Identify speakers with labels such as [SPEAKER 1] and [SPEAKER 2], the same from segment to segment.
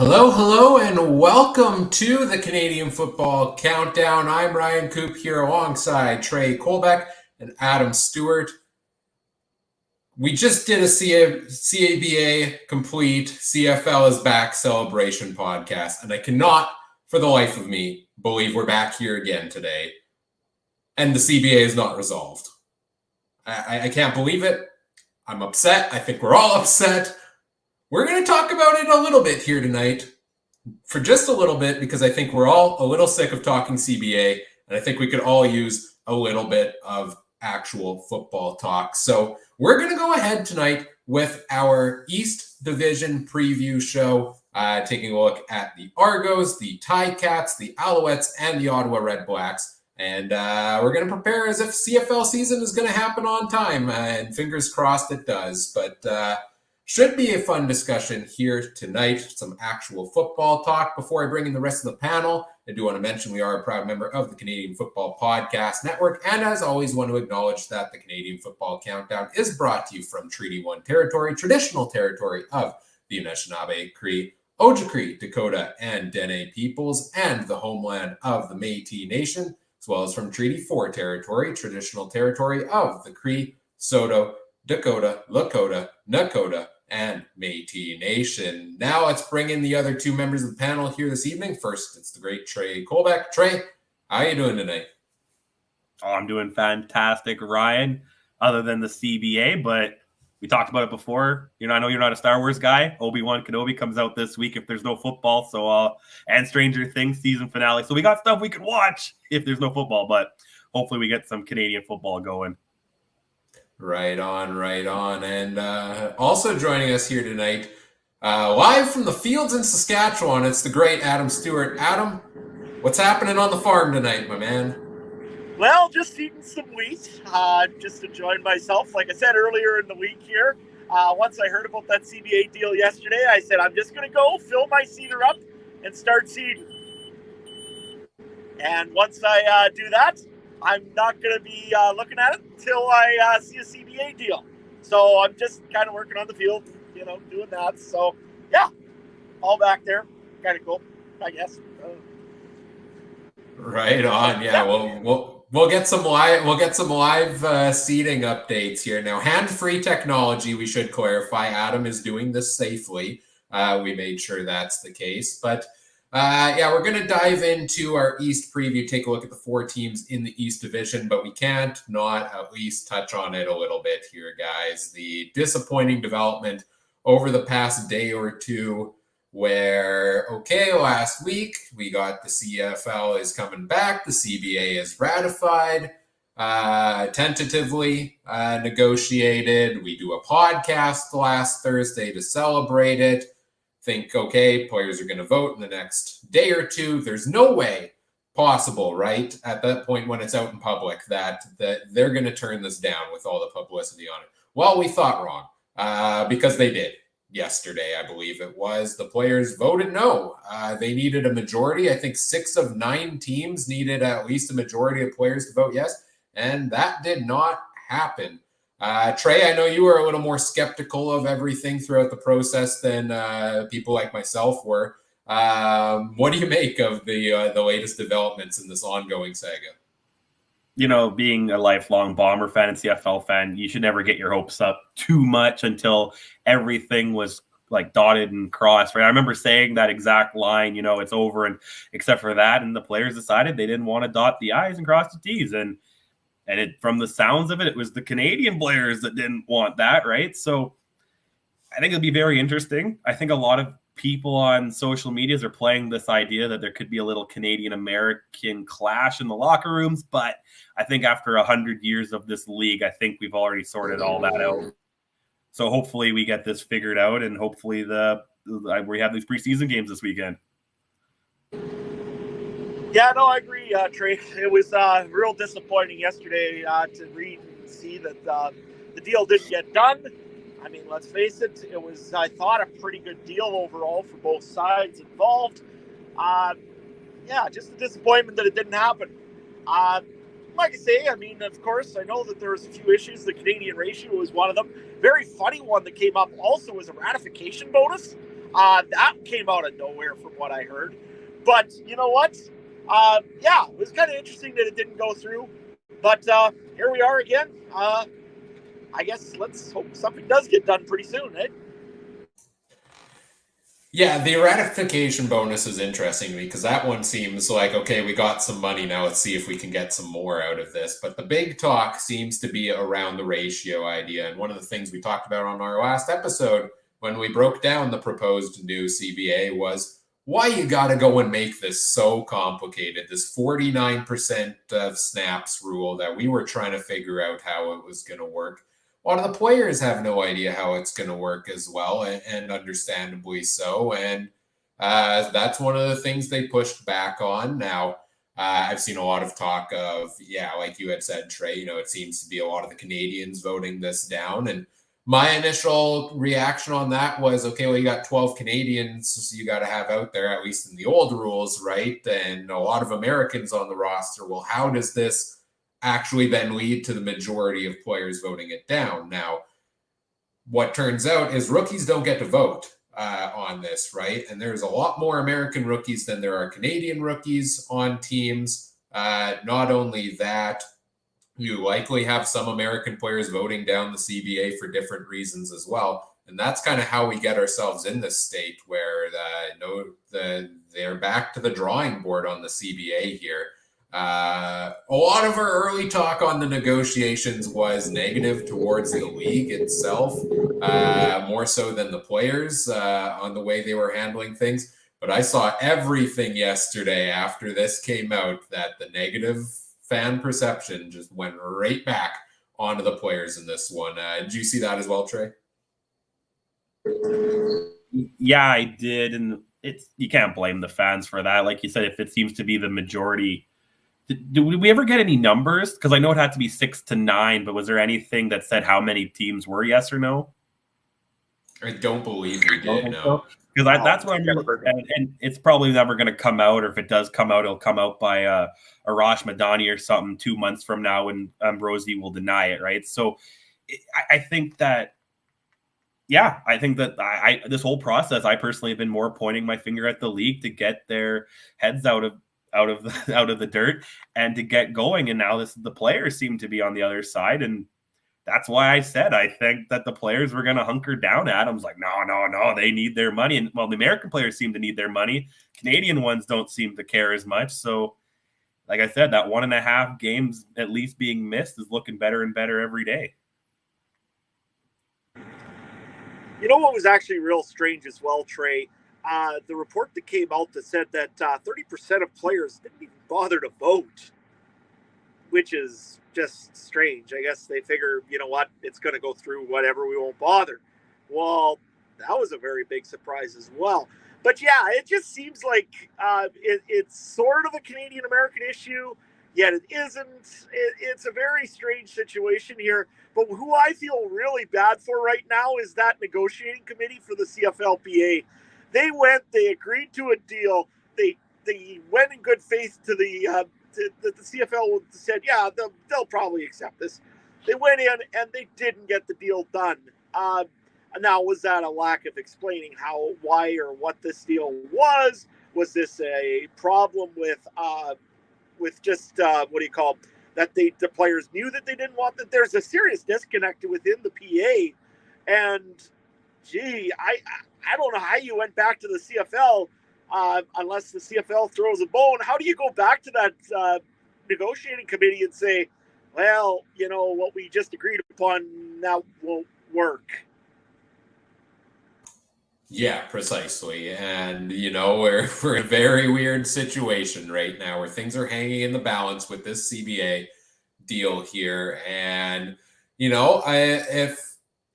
[SPEAKER 1] Hello, and welcome to the Canadian Football Countdown. I'm Ryan Coop here alongside Trey Colbert and Adam Stewart. We just did a CABA complete CFL is back celebration podcast, and I cannot, for the life of me, believe we're back here again today, and the CBA is not resolved. I can't believe it. I'm upset. I think we're all upset. We're going to talk about it a little bit here tonight, for just a little bit, because I think we're all a little sick of talking CBA, and I think we could all use a little bit of actual football talk. So we're going to go ahead tonight with our East Division preview show, taking a look at the Argos, the Ticats, the Alouettes, and the Ottawa Red Blacks. And we're going to prepare as if CFL season is going to happen on time, and fingers crossed it does. But should be a fun discussion here tonight, some actual football talk. Before I bring in the rest of the panel, I do want to mention we are a proud member of the Canadian Football Podcast Network, and as always, want to acknowledge that the Canadian Football Countdown is brought to you from Treaty 1 territory, traditional territory of the Anishinaabe, Cree, Ojibwe, Dakota, and Dene peoples, and the homeland of the Métis Nation, as well as from Treaty 4 territory, traditional territory of the Cree, Saulteaux, Dakota, Lakota, Nakota, and Métis Nation. Now let's bring in the other two members of the panel here this evening. First, it's the great Trey Colbert. Trey, how are you doing tonight?
[SPEAKER 2] Oh, I'm doing fantastic, Ryan, other than the CBA, but we talked about it before. I know you're not a Star Wars guy. Obi-Wan Kenobi comes out this week if there's no football, and Stranger Things season finale. So we got stuff we can watch if there's no football, but hopefully we get some Canadian football going.
[SPEAKER 1] Right on. And also joining us here tonight, live from the fields in Saskatchewan, it's the great Adam Stewart. Adam, what's happening on the farm tonight, my man?
[SPEAKER 3] Well, just eating some wheat, just enjoying myself. Like I said earlier in the week here, once I heard about that CBA deal yesterday, I said, I'm just going to go fill my seeder up and start seeding. And once I do that, I'm not going to be looking at it until I see a CBA deal. So I'm just kind of working on the field, doing that. So, yeah, all back there. Kind of cool, I guess.
[SPEAKER 1] Right on. Yeah, we'll get some live seating updates here. Now, hand-free technology, we should clarify. Adam is doing this safely. We made sure that's the case. But we're going to dive into our East preview, take a look at the four teams in the East Division, but we can't not at least touch on it a little bit here, guys. The disappointing development over the past day or two where, last week we got the CFL is coming back, the CBA is ratified, tentatively negotiated. We do a podcast last Thursday to celebrate it. Think, players are going to vote in the next day or two. There's no way possible, right, at that point when it's out in public that they're going to turn this down with all the publicity on it. Well, we thought wrong because they did. Yesterday, I believe it was. The players voted no. They needed a majority. I think 6 of 9 teams needed at least a majority of players to vote yes, and that did not happen. Trey, I know you were a little more skeptical of everything throughout the process than people like myself were. What do you make of the latest developments in this ongoing saga?
[SPEAKER 2] Being a lifelong Bomber fan and CFL fan, you should never get your hopes up too much until everything was like dotted and crossed, right? I remember saying that exact line, it's over, and except for that, and the players decided they didn't want to dot the I's and cross the T's, and it, from the sounds of it, it was the Canadian players that didn't want that, right? So I think it'll be very interesting. I think a lot of people on social medias are playing this idea that there could be a little Canadian-American clash in the locker rooms, but I think after 100 years of this league, I think we've already sorted all that out. So hopefully we get this figured out, and hopefully we have these preseason games this weekend.
[SPEAKER 3] Yeah, no, I agree, Trey. It was real disappointing yesterday to read and see that the deal didn't get done. I mean, let's face it, it was, I thought, a pretty good deal overall for both sides involved. Just a disappointment that it didn't happen. Like I say, I mean, of course, I know that there was a few issues. The Canadian ratio was one of them. Very funny one that came up also was a ratification bonus. That came out of nowhere from what I heard. But you know what? Yeah, it was kind of interesting that it didn't go through. But here we are again. I guess let's hope something does get done pretty soon, eh?
[SPEAKER 1] Yeah, the ratification bonus is interesting to me because that one seems like, okay, we got some money, now let's see if we can get some more out of this. But the big talk seems to be around the ratio idea. And one of the things we talked about on our last episode when we broke down the proposed new CBA was why you got to go and make this so complicated, this 49% of snaps rule that we were trying to figure out how it was going to work. A lot of the players have no idea how it's going to work as well, and understandably so. And that's one of the things they pushed back on. Now, I've seen a lot of talk of, yeah, like you had said, Trey, it seems to be a lot of the Canadians voting this down. And my initial reaction on that was, okay, well, you got 12 Canadians, so you got to have out there, at least in the old rules, right? And a lot of Americans on the roster. Well, how does this actually then lead to the majority of players voting it down? Now, what turns out is rookies don't get to vote on this, right? And there's a lot more American rookies than there are Canadian rookies on teams. Not only that, you likely have some American players voting down the CBA for different reasons as well. And that's kind of how we get ourselves in this state where they're back to the drawing board on the CBA here. A lot of our early talk on the negotiations was negative towards the league itself, more so than the players on the way they were handling things. But I saw everything yesterday after this came out that the negative fan perception just went right back onto the players in this one. Did you see that as well, Trey?
[SPEAKER 2] Yeah, I did. And you can't blame the fans for that. Like you said, if it seems to be the majority. Did we ever get any numbers? Because I know it had to be 6 to 9, but was there anything that said how many teams were, yes or no?
[SPEAKER 1] I don't believe we did, no.
[SPEAKER 2] Because that's what I'm really, and it's probably never going to come out, or if it does come out, it'll come out by Arash Madani or something 2 months from now when Ambrosi will deny it, right? So I think that, this whole process, I personally have been more pointing my finger at the league to get their heads out of the dirt and to get going. And now the players seem to be on the other side. And that's why I said, I think that the players were going to hunker down. Adam's like, no, they need their money. And well, the American players seem to need their money. Canadian ones don't seem to care as much. So like I said, that 1.5 games at least being missed is looking better and better every day.
[SPEAKER 3] You know what was actually real strange as well, Trey? The report that came out that said that 30% of players didn't even bother to vote, which is just strange. I guess they figure, you know what, it's going to go through, whatever, we won't bother. Well, that was a very big surprise as well. But yeah, it just seems like it's sort of a Canadian-American issue, yet it isn't. It's a very strange situation here. But who I feel really bad for right now is that negotiating committee for the CFLPA. They agreed to a deal. They went in good faith to the CFL said, yeah, they'll probably accept this. They went in and they didn't get the deal done. Now, was that a lack of explaining why or what this deal was? Was this a problem with just that the players knew that they didn't want that? There's a serious disconnect within the PA, and gee, I don't know how you went back to the CFL unless the CFL throws a bone. How do you go back to that negotiating committee and say, well, what we just agreed upon now won't work?
[SPEAKER 1] Yeah, precisely. And, we're in a very weird situation right now where things are hanging in the balance with this CBA deal here. And,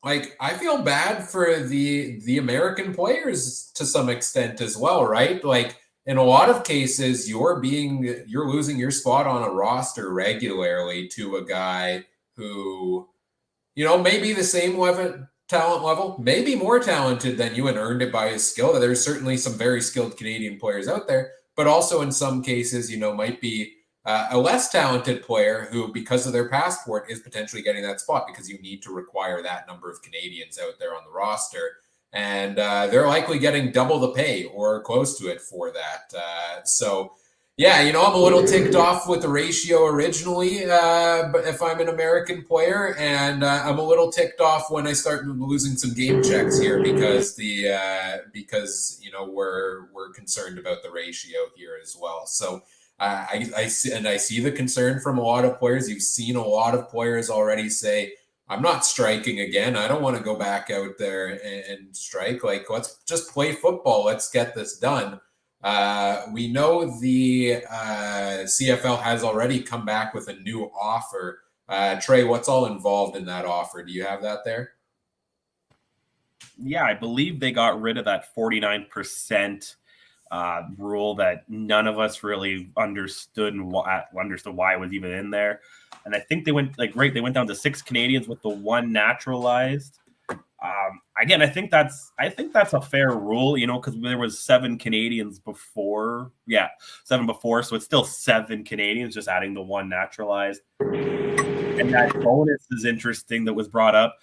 [SPEAKER 1] I feel bad for the American players to some extent as well, right? Like in a lot of cases, you're losing your spot on a roster regularly to a guy who, may be the same talent level, maybe more talented than you and earned it by his skill. There's certainly some very skilled Canadian players out there, but also in some cases, might be a less talented player who, because of their passport, is potentially getting that spot because you need to require that number of Canadians out there on the roster. And they're likely getting double the pay or close to it for that. So, yeah, I'm a little ticked off with the ratio originally, but if I'm an American player, and I'm a little ticked off when I start losing some game checks here because we're concerned about the ratio here as well. So I see the concern from a lot of players. You've seen a lot of players already say, I'm not striking again. I don't want to go back out there and strike. Like, let's just play football. Let's get this done. We know the CFL has already come back with a new offer. Trey, what's all involved in that offer? Do you have that there?
[SPEAKER 2] Yeah, I believe they got rid of that 49% rule that none of us really understood why it was even in there. And I think they went down to 6 Canadians with the 1 naturalized. Again, I think that's a fair rule, because there was 7 Canadians before. Yeah, 7 before, so it's still 7 Canadians, just adding the 1 naturalized. And that bonus is interesting that was brought up.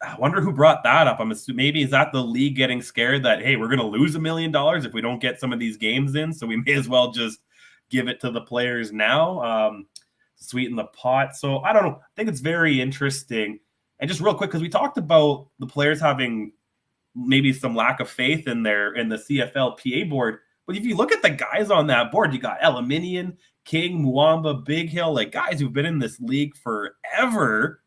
[SPEAKER 2] I wonder who brought that up. I'm assuming maybe is that the league getting scared that, hey, we're going to lose $1 million if we don't get some of these games in, so we may as well just give it to the players now, sweeten the pot. So I don't know. I think it's very interesting. And just real quick, because we talked about the players having maybe some lack of faith in the CFL PA board. But if you look at the guys on that board, you got Eliminian, King, Muamba, Big Hill, like guys who've been in this league forever.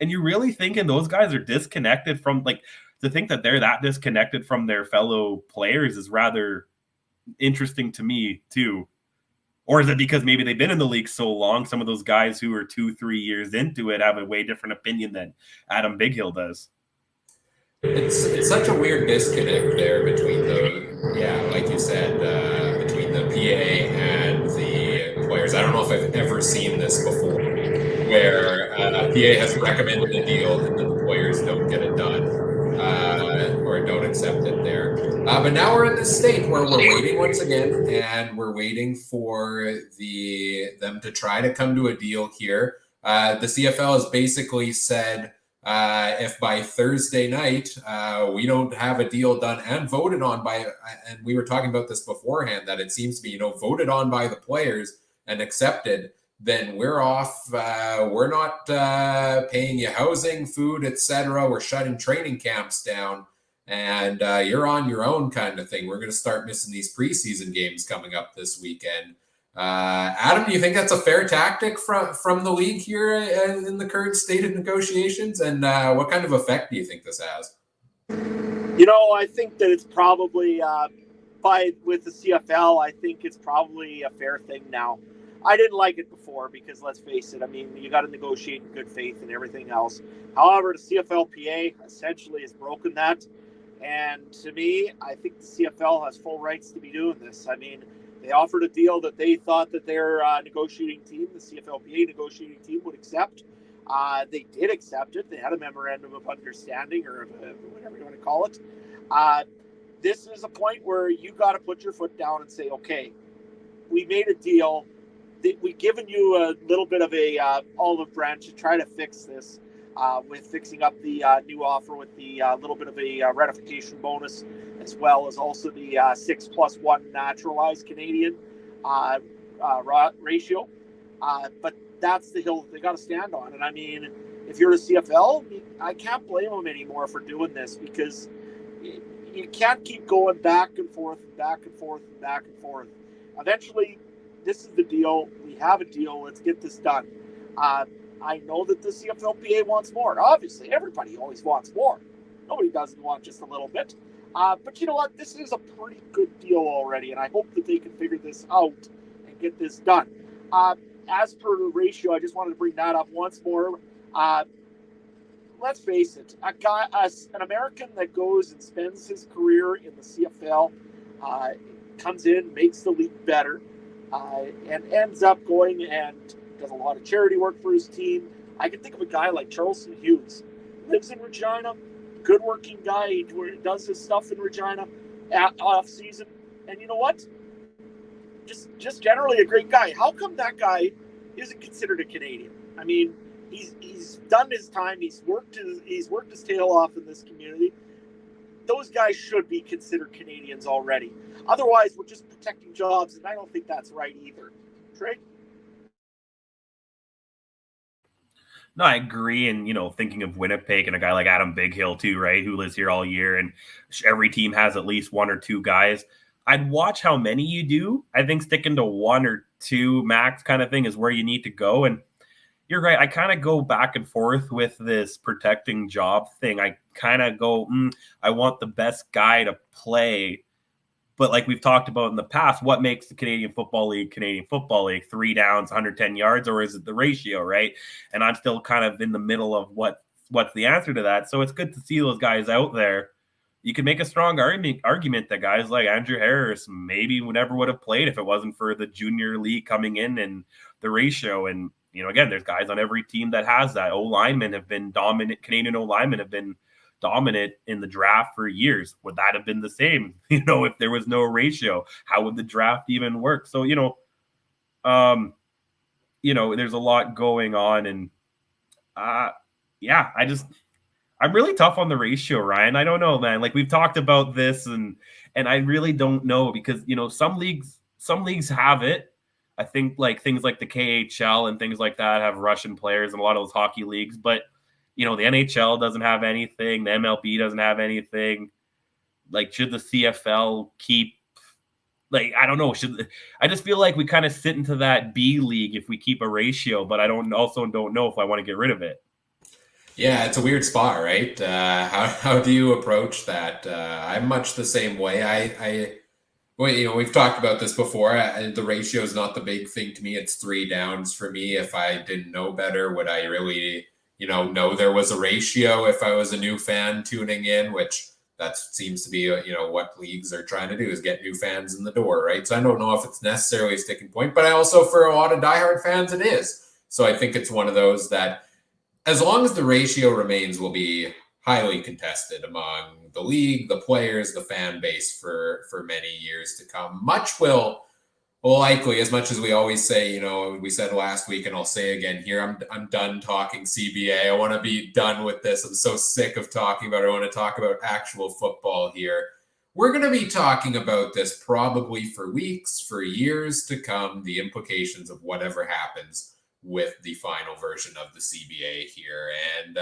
[SPEAKER 2] And you really thinking those guys are disconnected from, like, to think that they're that disconnected from their fellow players is rather interesting to me too. Or is it because maybe they've been in the league so long, some of those guys who are 2-3 years into it have a way different opinion than Adam Big Hill does?
[SPEAKER 1] It's such a weird disconnect there between like you said, between the PA and the players. I don't know if I've ever seen this before, where PA has recommended a deal and then the players don't get it done or don't accept it there. But now we're in this state where we're waiting once again, and we're waiting for them to try to come to a deal here. The CFL has basically said, if by Thursday night we don't have a deal done and voted on by, and we were talking about this beforehand, that it seems to be, voted on by the players and accepted, then we're off. We're not paying you housing, food, etc. We're shutting training camps down, and you're on your own kind of thing. We're going to start missing these preseason games coming up this weekend. Adam, do you think that's a fair tactic from the league here in the current state of negotiations? And what kind of effect do you think this has?
[SPEAKER 3] I think that it's probably with the CFL, I think it's probably a fair thing now. I didn't like it before because, let's face it, I mean, you got to negotiate in good faith and everything else. However, the CFLPA essentially has broken that. And to me, I think the CFL has full rights to be doing this. I mean, they offered a deal that they thought that their negotiating team, the CFLPA negotiating team, would accept. They did accept it. They had a memorandum of understanding, or whatever you want to call it. This is a point where you got to put your foot down and say, okay, we made a deal. We've given you a little bit of a olive branch to try to fix this with fixing up the new offer with the little bit of a ratification bonus, as well as also the 6+1 naturalized Canadian ratio. But that's the hill that they got to stand on. And I mean, if you're the CFL, I can't blame them anymore for doing this, because you can't keep going back and forth and back and forth and back and forth. Eventually, this is the deal. We have a deal. Let's get this done. I know that the CFLPA wants more. Obviously, everybody always wants more. Nobody doesn't want just a little bit. But you know what? This is a pretty good deal already, and I hope that they can figure this out and get this done. As per the ratio, I just wanted to bring that up once more. Let's face it, an American that goes and spends his career in the CFL, comes in, makes the league better, and ends up going and does a lot of charity work for his team. I can think of a guy like Charleston Hughes, lives in Regina, good working guy. He does his stuff in Regina off season, and you know what? Just generally a great guy. How come that guy isn't considered a Canadian? I mean, he's done his time. He's worked his tail off in this community, those guys should be considered Canadians already. Otherwise, we're just protecting jobs, and I don't think that's right either. Trey?
[SPEAKER 2] No, I agree. And, thinking of Winnipeg and a guy like Adam Bighill too, right, who lives here all year, and every team has at least one or two guys. I'd watch how many you do. I think sticking to one or two max kind of thing is where you need to go. And you're right. I kind of go back and forth with this protecting job thing. I kind of go, I want the best guy to play. But like we've talked about in the past, what makes the Canadian Football League? 3 downs, 110 yards, or is it the ratio, right? And I'm still kind of in the middle of what's the answer to that. So it's good to see those guys out there. You can make a strong argument that guys like Andrew Harris maybe never would have played if it wasn't for the junior league coming in and the ratio. And, again, there's guys on every team that has that. O-linemen have been dominant. Canadian O-linemen have been dominant in the draft for years. Would that have been the same, if there was no ratio? How would the draft even work? So, there's a lot going on. And, I'm really tough on the ratio, Ryan. I don't know, man. Like we've talked about this and I really don't know because, some leagues have it. I think like things like the KHL and things like that have Russian players and a lot of those hockey leagues, but the NHL doesn't have anything. The MLB doesn't have anything. Like, should the CFL keep, like, I don't know. I just feel like we kind of sit into that B league if we keep a ratio, but I don't know if I want to get rid of it.
[SPEAKER 1] Yeah, it's a weird spot, right? How do you approach that? I'm much the same way. We've talked about this before. The ratio is not the big thing to me. It's 3 downs for me. If I didn't know better, would I really, know there was a ratio if I was a new fan tuning in, which that seems to be, what leagues are trying to do is get new fans in the door, right? So I don't know if it's necessarily a sticking point, but I also, for a lot of diehard fans, it is. So I think it's one of those that, as long as the ratio remains, will be highly contested among the league, the players, the fan base for many years to come. Much will likely, as much as we always say, we said last week, and I'll say again here, I'm done talking CBA. I want to be done with this. I'm so sick of talking about it. I want to talk about actual football here. We're going to be talking about this probably for weeks, for years to come, the implications of whatever happens with the final version of the CBA here. And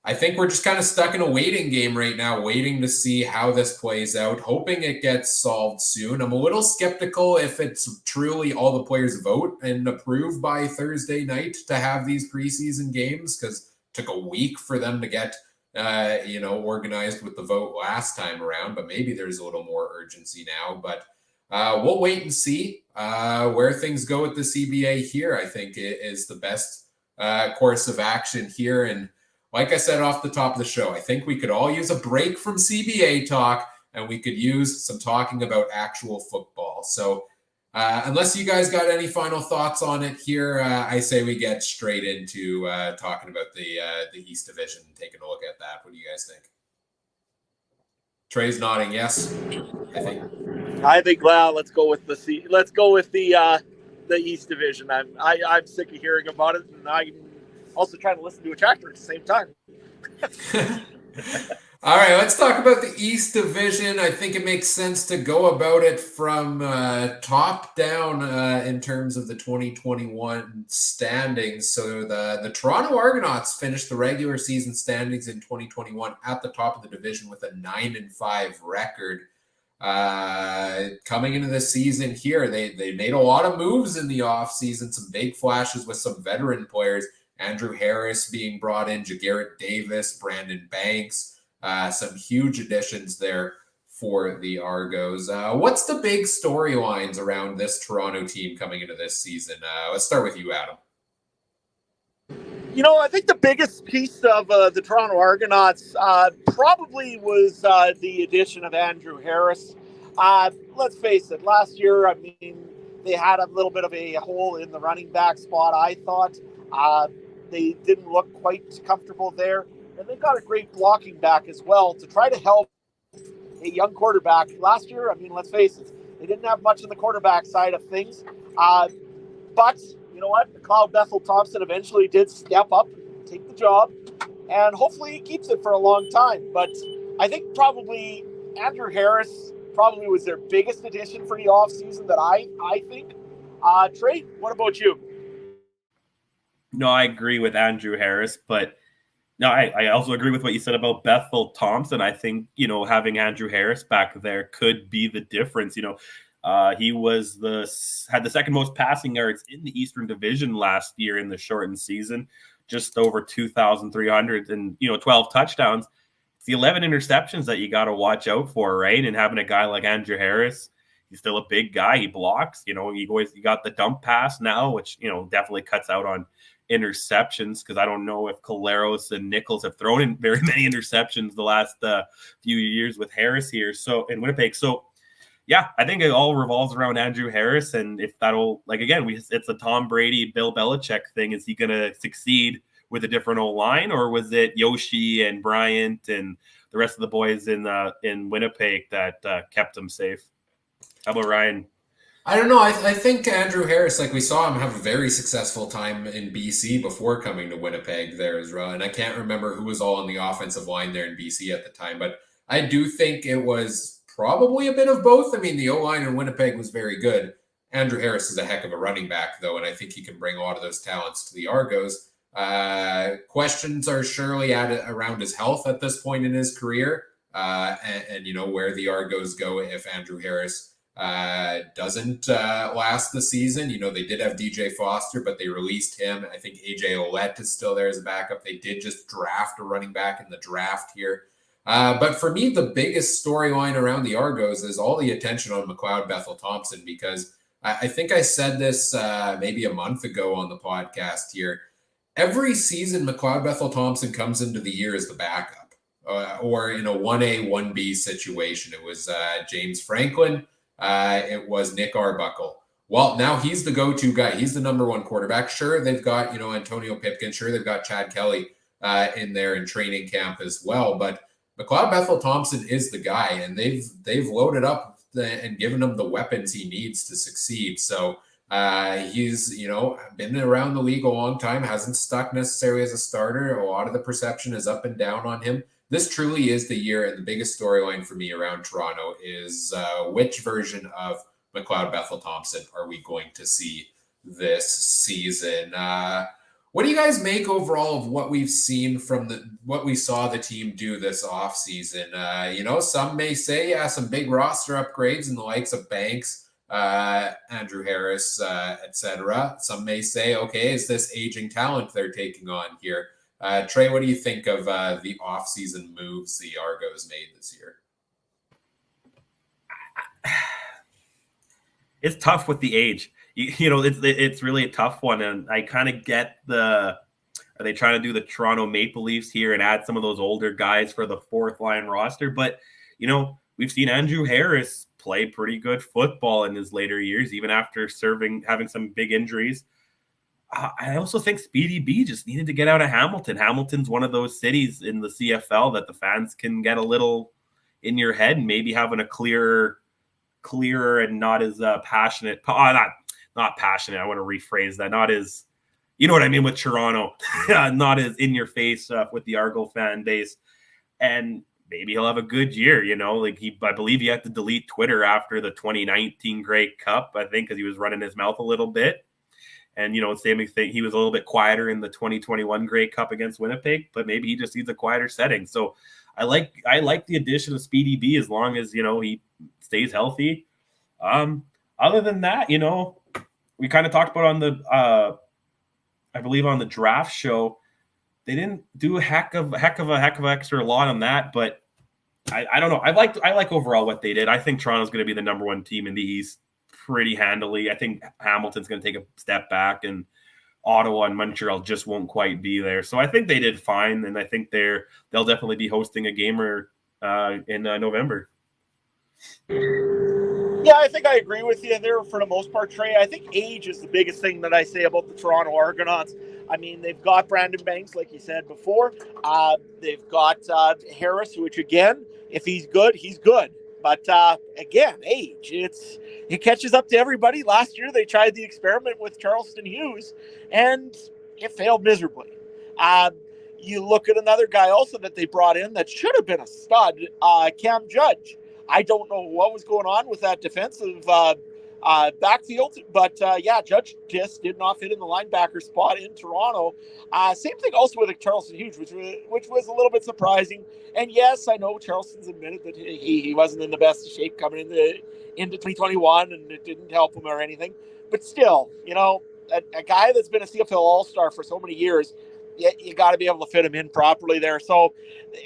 [SPEAKER 1] I think we're just kind of stuck in a waiting game right now, waiting to see how this plays out, hoping it gets solved soon. I'm a little skeptical if it's truly all the players vote and approve by Thursday night to have these preseason games, because it took a week for them to get organized with the vote last time around, but maybe there's a little more urgency now. But we'll wait and see where things go with the CBA here. I think it is the best course of action here. And like I said off the top of the show, I think we could all use a break from CBA talk, and we could use some talking about actual football. So unless you guys got any final thoughts on it here, I say we get straight into talking about the East Division and taking a look at that. What do you guys think? Trey's nodding yes.
[SPEAKER 3] I think let's go with the East Division. I'm sick of hearing about it, and I'm also trying to listen to a tractor at the same time.
[SPEAKER 1] All right, let's talk about the East Division. I think it makes sense to go about it from top down in terms of the 2021 standings. So the Toronto Argonauts finished the regular season standings in 2021 at the top of the division with a 9-5 record. Coming into this season here, they made a lot of moves in the offseason, some big flashes with some veteran players. Andrew Harris being brought in, Jagarrett Davis, Brandon Banks, some huge additions there for the Argos. What's the big storylines around this Toronto team coming into this season? Let's start with you, Adam.
[SPEAKER 3] I think the biggest piece of the Toronto Argonauts probably was the addition of Andrew Harris. Let's face it, last year, they had a little bit of a hole in the running back spot, I thought. They didn't look quite comfortable there. And they got a great blocking back as well to try to help a young quarterback. Last year, let's face it, they didn't have much on the quarterback side of things. But you know what? McLeod Bethel-Thompson eventually did step up, take the job, and hopefully he keeps it for a long time. But I think probably Andrew Harris probably was their biggest addition for the offseason that I think. Trey, what about you?
[SPEAKER 2] No, I agree with Andrew Harris, but no, I also agree with what you said about Bethel Thompson. I think, having Andrew Harris back there could be the difference. He had the second most passing yards in the Eastern Division last year in the shortened season, just over 2,300 and 12 touchdowns. It's the 11 interceptions that you got to watch out for, right? And having a guy like Andrew Harris, he's still a big guy. He blocks. You got the dump pass now, which definitely cuts out on interceptions, because I don't know if Caleros and Nichols have thrown in very many interceptions the last few years with Harris here. So in Winnipeg. So yeah, I think it all revolves around Andrew Harris. And if that'll, it's a Tom Brady, Bill Belichick thing. Is he going to succeed with a different O-line, or was it Yoshi and Bryant and the rest of the boys in Winnipeg that kept him safe? How about Ryan?
[SPEAKER 1] I don't know. I think Andrew Harris, we saw him have a very successful time in BC before coming to Winnipeg there as well. And I can't remember who was all on the offensive line there in BC at the time, but I do think it was probably a bit of both. I mean, the O-line in Winnipeg was very good. Andrew Harris is a heck of a running back, though, and I think he can bring a lot of those talents to the Argos. Questions are surely around his health at this point in his career, and where the Argos go if Andrew Harris doesn't last the season. They did have DJ Foster, but they released him. I think AJ Ouellette is still there as a backup. They did just draft a running back in the draft here. But for me, the biggest storyline around the Argos is all the attention on McLeod Bethel Thompson, because I think I said this maybe a month ago on the podcast here. Every season, McLeod Bethel Thompson comes into the year as the backup, or in a 1A, 1B situation. It was James Franklin. It was Nick Arbuckle. Well, now he's the go-to guy. He's the number one quarterback. Sure, they've got, Antonio Pipkin. Sure, they've got Chad Kelly in there in training camp as well. But McLeod Bethel Thompson is the guy, and they've loaded up and given him the weapons he needs to succeed. So he's, been around the league a long time, hasn't stuck necessarily as a starter. A lot of the perception is up and down on him. This truly is the year, and the biggest storyline for me around Toronto is which version of McLeod Bethel Thompson are we going to see this season? What do you guys make overall of what we've seen from what we saw the team do this offseason? Some may say, some big roster upgrades in the likes of Banks, Andrew Harris, etc. Some may say, okay, is this aging talent they're taking on here? Trey, what do you think of the offseason moves the Argos made this year?
[SPEAKER 2] It's tough with the age. It's really a tough one, and I kind of get are they trying to do the Toronto Maple Leafs here and add some of those older guys for the fourth line roster? But, we've seen Andrew Harris play pretty good football in his later years, even after having some big injuries. I also think Speedy B just needed to get out of Hamilton. Hamilton's one of those cities in the CFL that the fans can get a little in your head, and maybe having a clearer and not as passionate. Not passionate. I want to rephrase that. Not as, you know what I mean, with Toronto. Not as in your face with the Argo fan base. And maybe he'll have a good year. I believe he had to delete Twitter after the 2019 Grey Cup, I think, because he was running his mouth a little bit. And, same thing, he was a little bit quieter in the 2021 Grey Cup against Winnipeg, but maybe he just needs a quieter setting. So I like the addition of Speedy B as long as, he stays healthy. Other than that, we kind of talked about on the, I believe on the draft show, they didn't do a heck of extra lot on that, but I don't know. I like overall what they did. I think Toronto's going to be the number one team in the East pretty handily. I think Hamilton's going to take a step back, and Ottawa and Montreal just won't quite be there. So I think they did fine, and I think they'll definitely be hosting a gamer in November.
[SPEAKER 3] Yeah, I think I agree with you there for the most part, Trey. I think age is the biggest thing that I say about the Toronto Argonauts. I mean, they've got Brandon Banks, like you said before. They've got Harris, which, again, if he's good, he's good. But again, age, it catches up to everybody. Last year, they tried the experiment with Charleston Hughes, and it failed miserably. you look at another guy also that they brought in that should have been a stud, Cam Judge. I don't know what was going on with that defensive backfield, but Judge just did not fit in the linebacker spot in Toronto. Same thing also with Charleston Hughes, which was a little bit surprising. And yes, I know Charleston's admitted that he wasn't in the best shape coming into 2021, and it didn't help him or anything. But still, a guy that's been a CFL All-Star for so many years, you got to be able to fit him in properly there. So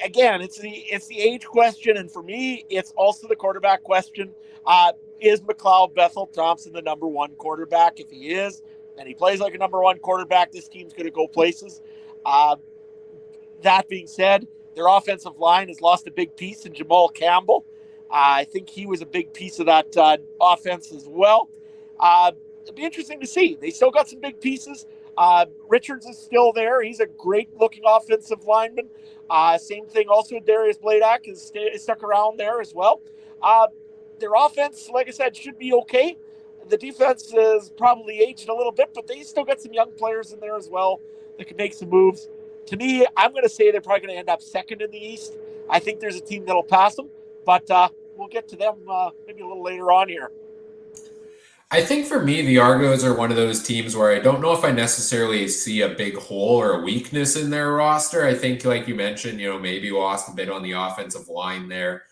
[SPEAKER 3] again, it's the age question, and for me, it's also the quarterback question. Is McLeod Bethel Thompson the number one quarterback? If he is, and he plays like a number one quarterback, this team's going to go places. That being said, their offensive line has lost a big piece in Jamal Campbell. I think he was a big piece of that offense as well. It'll be interesting to see. They still got some big pieces. Richards is still there. He's a great-looking offensive lineman. Same thing also with Darius Bladak is stuck around there as well. Their offense, like I said, should be okay. The defense is probably aged a little bit, but they still got some young players in there as well that can make some moves. To me, I'm going to say they're probably going to end up second in the East. I think there's a team that'll pass them, but we'll get to them maybe a little later on here.
[SPEAKER 1] I think for me, the Argos are one of those teams where I don't know if I necessarily see a big hole or a weakness in their roster. I think, like you mentioned, maybe lost a bit on the offensive line there.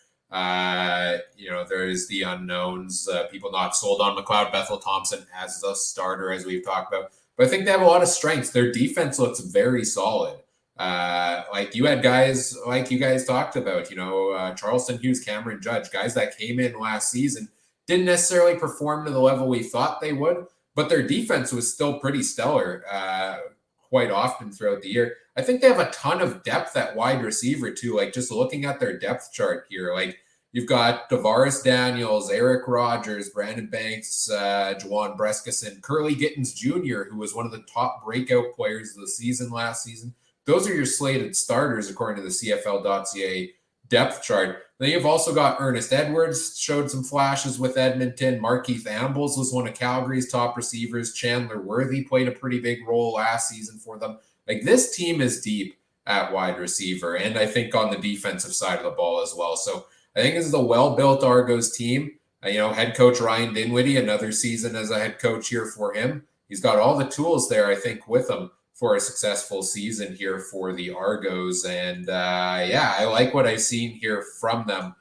[SPEAKER 1] There's the unknowns, people not sold on McLeod Bethel Thompson as a starter, as we've talked about. But I think they have a lot of strengths. Their defense looks very solid. Like you had guys like you guys talked about, Charleston Hughes, Cameron Judge, guys that came in last season, didn't necessarily perform to the level we thought they would, but their defense was still pretty stellar quite often throughout the year. I think they have a ton of depth at wide receiver too. Like just looking at their depth chart here, like you've got Tavares Daniels, Eric Rogers, Brandon Banks, Juwan Brescison, Curly Gittens Jr., who was one of the top breakout players of the season last season. Those are your slated starters according to the CFL.ca depth chart. Then you've also got Ernest Edwards, showed some flashes with Edmonton. Markeith Ambles was one of Calgary's top receivers. Chandler Worthy played a pretty big role last season for them. Like this team is deep at wide receiver, and I think on the defensive side of the ball as well. So I think this is a well-built Argos team. Head coach Ryan Dinwiddie, another season as a head coach here for him. He's got all the tools there, I think, with him for a successful season here for the Argos. And I like what I've seen here from them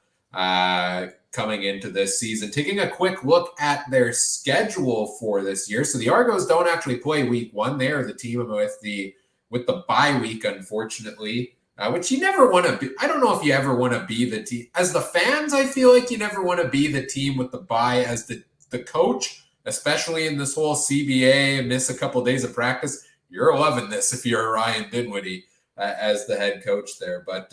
[SPEAKER 1] coming into this season. Taking a quick look at their schedule for this year. So the Argos don't actually play week one. They are the team with the bye week, unfortunately, which you never want to be. I don't know if you ever want to be the team. As the fans, I feel like you never want to be the team with the bye. As the coach, especially in this whole CBA, miss a couple days of practice, you're loving this if you're Ryan Dinwiddie as the head coach there. But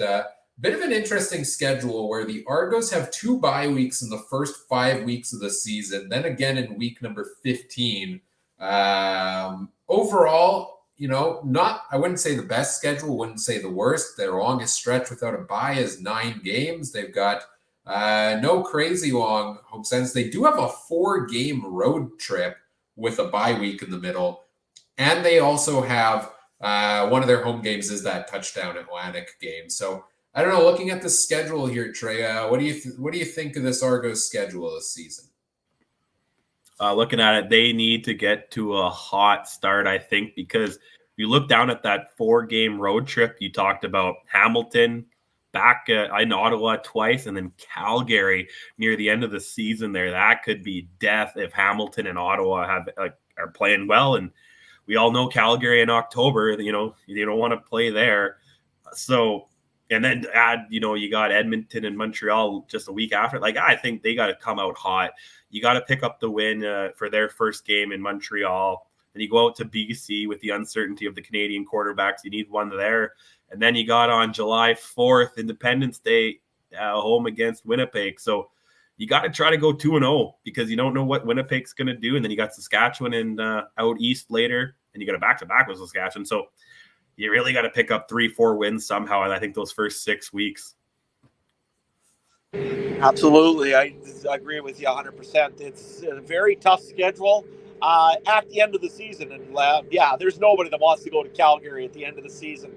[SPEAKER 1] bit of an interesting schedule where the Argos have 2 bye weeks in the first 5 weeks of the season, then again in week number 15. Overall, I wouldn't say the best schedule, wouldn't say the worst. Their longest stretch without a bye is 9 games. They've got no crazy long home sense. They do have a 4-game road trip with a bye week in the middle. And they also have one of their home games is that Touchdown Atlantic game. So I don't know. Looking at the schedule here, Trey, what do you think of this Argos schedule this season?
[SPEAKER 2] Looking at it, they need to get to a hot start, I think, because you look down at that 4-game road trip. You talked about Hamilton back in Ottawa twice, and then Calgary near the end of the season there. That could be death if Hamilton and Ottawa are playing well. And we all know Calgary in October, you don't want to play there. So, and then add, you got Edmonton and Montreal just a week after. Like, I think they got to come out hot. You got to pick up the win for their first game in Montreal. And you go out to BC with the uncertainty of the Canadian quarterbacks. You need one there. And then you got on July 4th, Independence Day, home against Winnipeg. So you got to try to go 2-0 because you don't know what Winnipeg's going to do. And then you got Saskatchewan and out east later, and you got a back-to-back with Saskatchewan. So you really got to pick up 3-4 wins somehow. And I think those first 6 weeks.
[SPEAKER 3] Absolutely. I agree with you 100%. It's a very tough schedule at the end of the season. And there's nobody that wants to go to Calgary at the end of the season.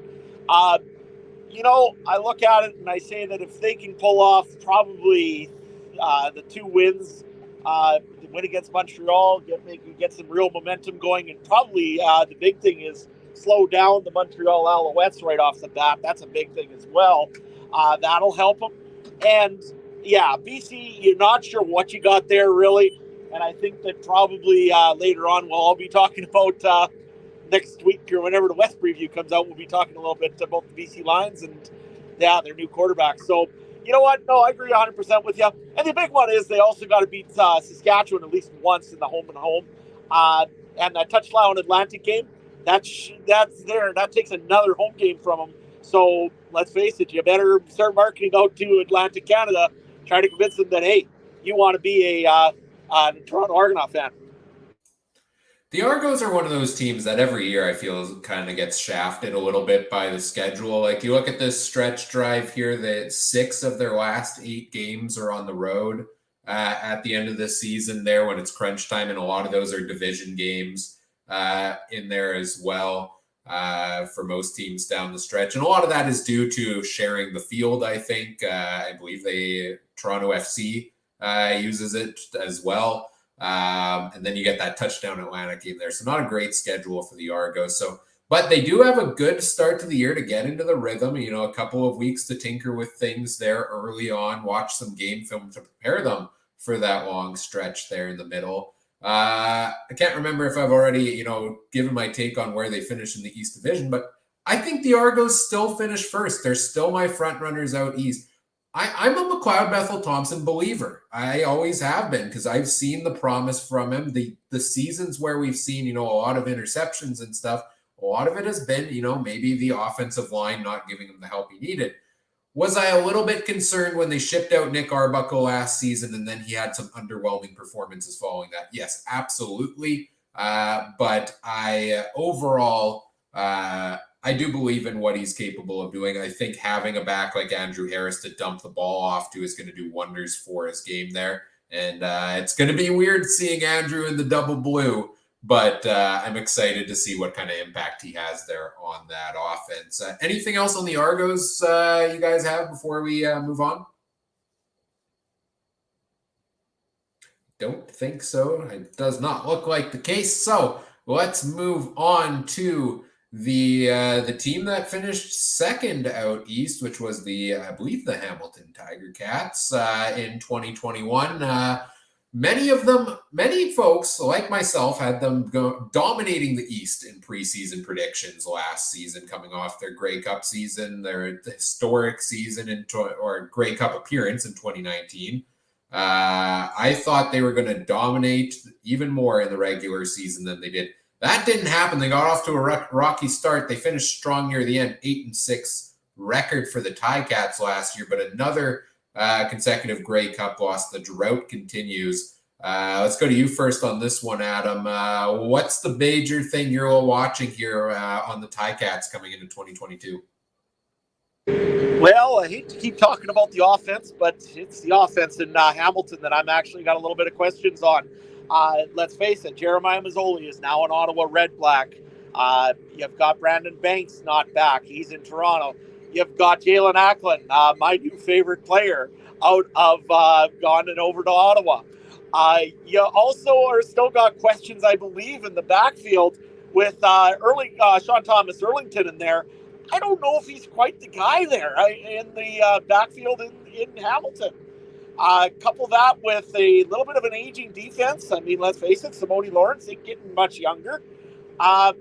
[SPEAKER 3] I look at it and I say that if they can pull off probably the 2 wins, win against Montreal, get some real momentum going, and probably the big thing is slow down the Montreal Alouettes right off the bat. That's a big thing as well. That'll help them. And yeah, BC, you're not sure what you got there really. And I think that probably later on we'll all be talking about next week or whenever the West preview comes out, we'll be talking a little bit about the BC Lions and their new quarterback. So you know what? No, I agree 100% with you. And the big one is they also got to beat Saskatchewan at least once in the home and home. And that touchdown Atlantic game, that's there. That takes another home game from them. So let's face it, you better start marketing out to Atlantic Canada, try to convince them that, hey, you want to be a Toronto Argonaut fan.
[SPEAKER 1] The Argos are one of those teams that every year I feel kind of gets shafted a little bit by the schedule. Like you look at this stretch drive here, that 6 of their last 8 games are on the road at the end of this season there when it's crunch time. And a lot of those are division games in there as well for most teams down the stretch. And a lot of that is due to sharing the field, I think. I believe Toronto FC uses it as well. And then you get that touchdown Atlantic game there. So not a great schedule for the Argos. But they do have a good start to the year to get into the rhythm. A couple of weeks to tinker with things there early on, watch some game film to prepare them for that long stretch there in the middle. I can't remember if I've already, given my take on where they finish in the East Division, but I think the Argos still finish first. They're still my front runners out East. I'm a McLeod Bethel Thompson believer. I always have been because I've seen the promise from him. The seasons where we've seen, a lot of interceptions and stuff, a lot of it has been, maybe the offensive line not giving him the help he needed. Was I a little bit concerned when they shipped out Nick Arbuckle last season and then he had some underwhelming performances following that? Yes, absolutely. But I do believe in what he's capable of doing. I think having a back like Andrew Harris to dump the ball off to is going to do wonders for his game there. And it's going to be weird seeing Andrew in the double blue, but I'm excited to see what kind of impact he has there on that offense. Anything else on the Argos you guys have before we move on? Don't think so. It does not look like the case. So let's move on to the team that finished second out east, which was I believe the Hamilton Tiger Cats in 2021. Many folks like myself had them dominating the East in preseason predictions last season, coming off their Grey Cup season, their historic season or Grey Cup appearance in 2019. I thought they were going to dominate even more in the regular season than they did. That didn't happen. They got off to a rocky start. They finished strong near the end, 8-6 record for the Ticats last year, but another consecutive Grey Cup loss. The drought continues. Let's go to you first on this one, Adam. What's the major thing you're watching here on the Ticats coming into 2022?
[SPEAKER 3] Well, I hate to keep talking about the offense, but it's the offense in Hamilton that I'm actually got a little bit of questions on. Let's face it, Jeremiah Mazzoli is now an Ottawa Red Black. You've got Brandon Banks not back. He's in Toronto. You've got Jalen Acklin, my new favorite player, out of gone and over to Ottawa. You also are still got questions, I believe, in the backfield with Sean Thomas Erlington in there. I don't know if he's quite the guy there in the backfield in Hamilton. Couple that with a little bit of an aging defense. I mean, let's face it, Simone Lawrence ain't getting much younger. I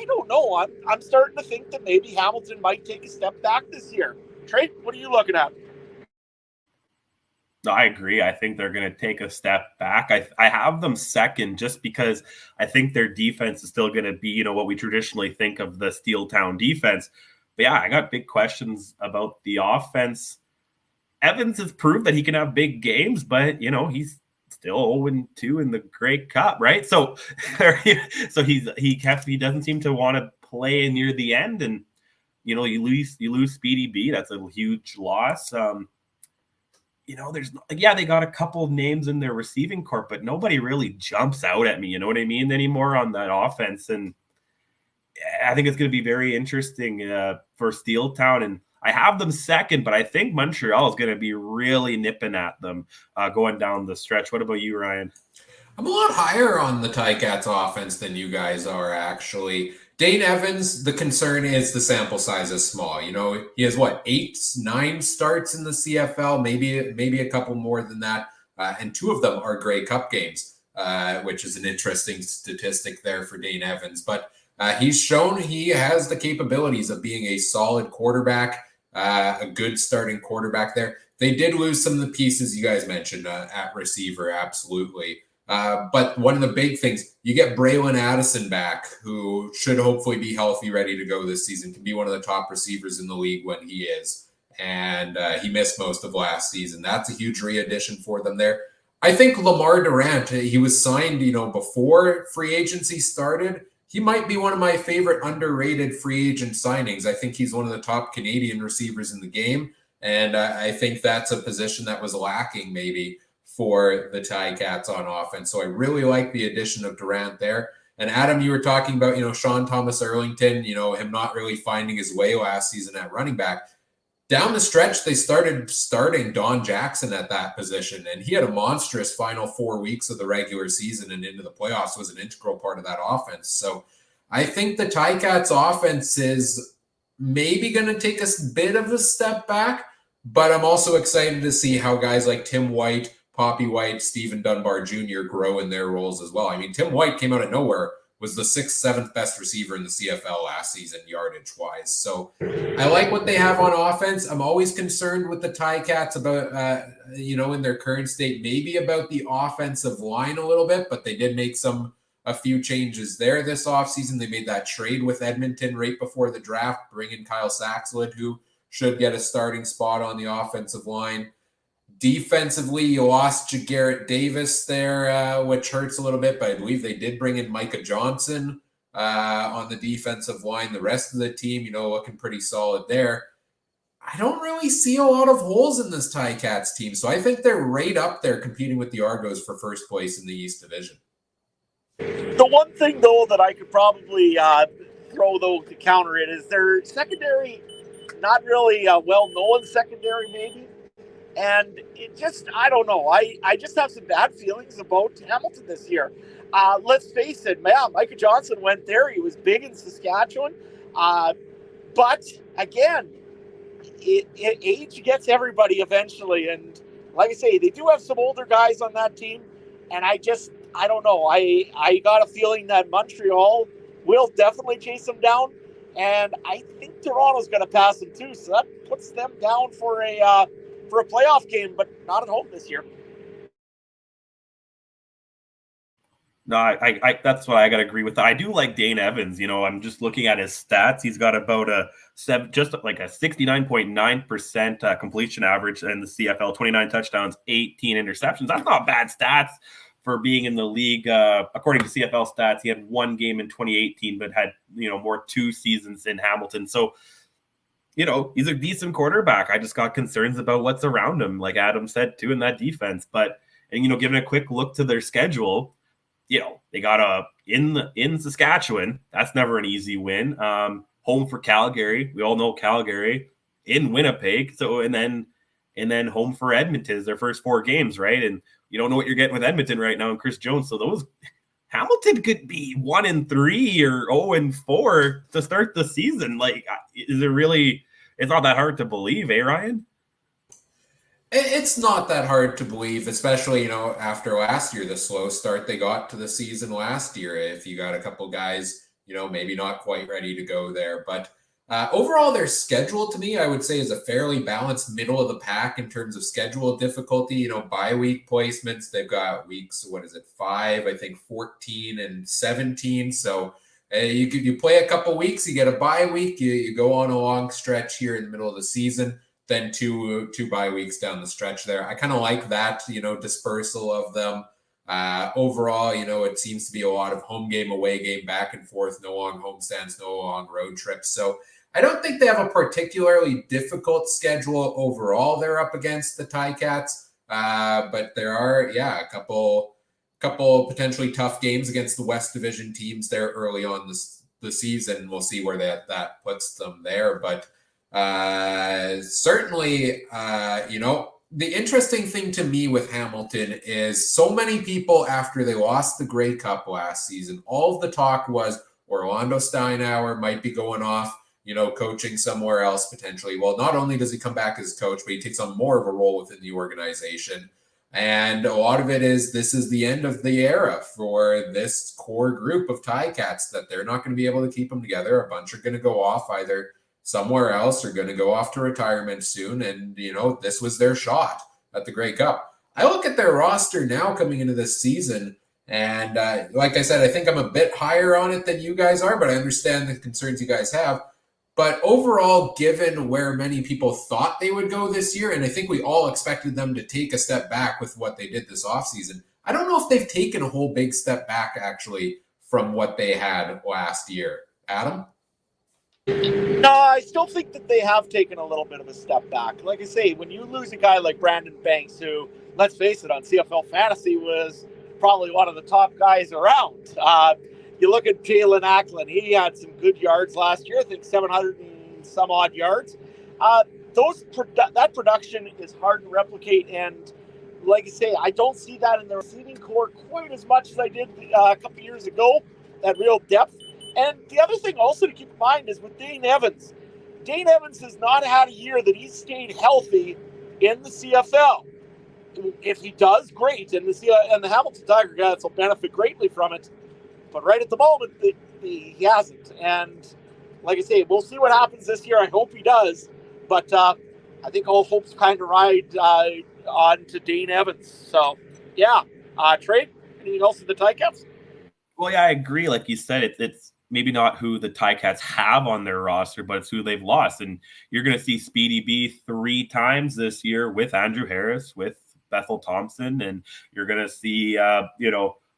[SPEAKER 3] don't know. I'm starting to think that maybe Hamilton might take a step back this year. Trey, what are you looking at?
[SPEAKER 2] I agree. I think they're going to take a step back. I have them second just because I think their defense is still going to be, what we traditionally think of the Steel Town defense. But yeah, I got big questions about the offense. Evans has proved that he can have big games, but he's still 0-2 in the Grey Cup, right? So he doesn't seem to want to play near the end, and you lose Speedy B. That's a huge loss. They got a couple of names in their receiving corps, but nobody really jumps out at me. You know what I mean? Anymore on that offense, and I think it's going to be very interesting for Steeltown. And I have them second, but I think Montreal is going to be really nipping at them going down the stretch. What about you, Ryan?
[SPEAKER 1] I'm a lot higher on the Ticats offense than you guys are, actually. Dane Evans, the concern is the sample size is small. He has 8-9 starts in the CFL, maybe a couple more than that. And 2 of them are Grey Cup games, which is an interesting statistic there for Dane Evans. But he's shown he has the capabilities of being a solid quarterback, a good starting quarterback there. They did lose some of the pieces you guys mentioned at receiver, absolutely. But one of the big things, you get Braylon Addison back, who should hopefully be healthy, ready to go this season, can be one of the top receivers in the league when he is. And he missed most of last season. That's a huge re-addition for them there. I think Lamar Durant, he was signed, before free agency started. He might be one of my favorite underrated free agent signings. I think he's one of the top Canadian receivers in the game. And I think that's a position that was lacking maybe for the Ticats on offense. So I really like the addition of Durant there. And Adam, you were talking about, Sean Thomas Erlington, him not really finding his way last season at running back. Down the stretch, they started starting Don Jackson at that position, and he had a monstrous final 4 weeks of the regular season and into the playoffs, was an integral part of that offense. So I think the Ticats offense is maybe going to take a bit of a step back, but I'm also excited to see how guys like Tim White, Poppy White, Stephen Dunbar Jr. grow in their roles as well. I mean, Tim White came out of nowhere, was the 6th, 7th best receiver in the CFL last season, yardage-wise. So I like what they have on offense. I'm always concerned with the Ticats about, in their current state, maybe about the offensive line a little bit, but they did make a few changes there this offseason. They made that trade with Edmonton right before the draft, bringing Kyle Saxelid, who should get a starting spot on the offensive line. Defensively, you lost Jagarrett Davis there, which hurts a little bit, but I believe they did bring in Micah Johnson on the defensive line. The rest of the team, looking pretty solid there. I don't really see a lot of holes in this Ticats team, so I think they're right up there competing with the Argos for first place in the East Division.
[SPEAKER 3] The one thing, though, that I could probably throw, though, to counter it is their secondary, not really well-known secondary, maybe. And it just, I don't know. I just have some bad feelings about Hamilton this year. Let's face it, man, Micah Johnson went there. He was big in Saskatchewan. But, again, age gets everybody eventually. And like I say, they do have some older guys on that team. And I don't know. I got a feeling that Montreal will definitely chase them down. And I think Toronto's going to pass them too. So that puts them down for a playoff game, but not at home this year.
[SPEAKER 2] No, I that's what I got to agree with. I do like Dane Evans. I'm just looking at his stats. He's got about a 69.9% completion average in the CFL, 29 touchdowns, 18 interceptions. That's not bad stats for being in the league. According to CFL stats, he had 1 game in 2018, but had, more 2 seasons in Hamilton. So, he's a decent quarterback. I just got concerns about what's around him, like Adam said, too, in that defense. But, giving a quick look to their schedule, they got in Saskatchewan. That's never an easy win. Home for Calgary. We all know Calgary. In Winnipeg. So, and then home for Edmonton is their first 4 games, right? And you don't know what you're getting with Edmonton right now and Chris Jones. So Hamilton could be 1-3 or 0-4 to start the season. Like, is it really? It's not that hard to believe, Ryan?
[SPEAKER 1] It's not that hard to believe, especially, after last year, the slow start they got to the season last year. If you got a couple guys, maybe not quite ready to go there. But overall, their schedule, to me, I would say is a fairly balanced middle of the pack in terms of schedule difficulty. Bye-week placements, they've got weeks, 5, I think 14 and 17. So you play a couple weeks, you get a bye week, you go on a long stretch here in the middle of the season, then two bye weeks down the stretch there. I kind of like that, dispersal of them. Overall, it seems to be a lot of home game, away game, back and forth, no long homestands, no long road trips. So I don't think they have a particularly difficult schedule overall they're up against, the Ticats. But there are, a couple potentially tough games against the West Division teams there early on the season. We'll see where that puts them there. But certainly, the interesting thing to me with Hamilton is so many people, after they lost the Grey Cup last season, all of the talk was Orlando Steinauer might be going off, coaching somewhere else potentially. Well, not only does he come back as coach, but he takes on more of a role within the organization. And a lot of it is this is the end of the era for this core group of Ticats, that they're not going to be able to keep them together. A bunch are going to go off either somewhere else or going to go off to retirement soon. And, this was their shot at the Grey Cup. I look at their roster now coming into this season, and like I said, I think I'm a bit higher on it than you guys are, but I understand the concerns you guys have. But overall, given where many people thought they would go this year, and I think we all expected them to take a step back with what they did this offseason, I don't know if they've taken a whole big step back, actually, from what they had last year. Adam?
[SPEAKER 3] No, I still think that they have taken a little bit of a step back. Like I say, when you lose a guy like Brandon Banks, who, let's face it, on CFL Fantasy was probably one of the top guys around. You look at Jalen Acklin. He had some good yards last year. I think 700 and some odd yards. That production is hard to replicate. And like I say, I don't see that in the receiving core quite as much as I did a couple years ago, that real depth. And the other thing also to keep in mind is with Dane Evans. Dane Evans has not had a year that he's stayed healthy in the CFL. If he does, great. And the Hamilton Tiger Cats will benefit greatly from it. But right at the moment, he hasn't. And like I say, we'll see what happens this year. I hope he does. But I think all hopes kind of ride on to Dane Evans. So, yeah. Trey, anything else in the Ticats?
[SPEAKER 2] Well, yeah, I agree. Like you said, it's maybe not who the Ticats have on their roster, but it's who they've lost. And you're going to see Speedy B 3 times this year with Andrew Harris, with Bethel Thompson. And you're going to see,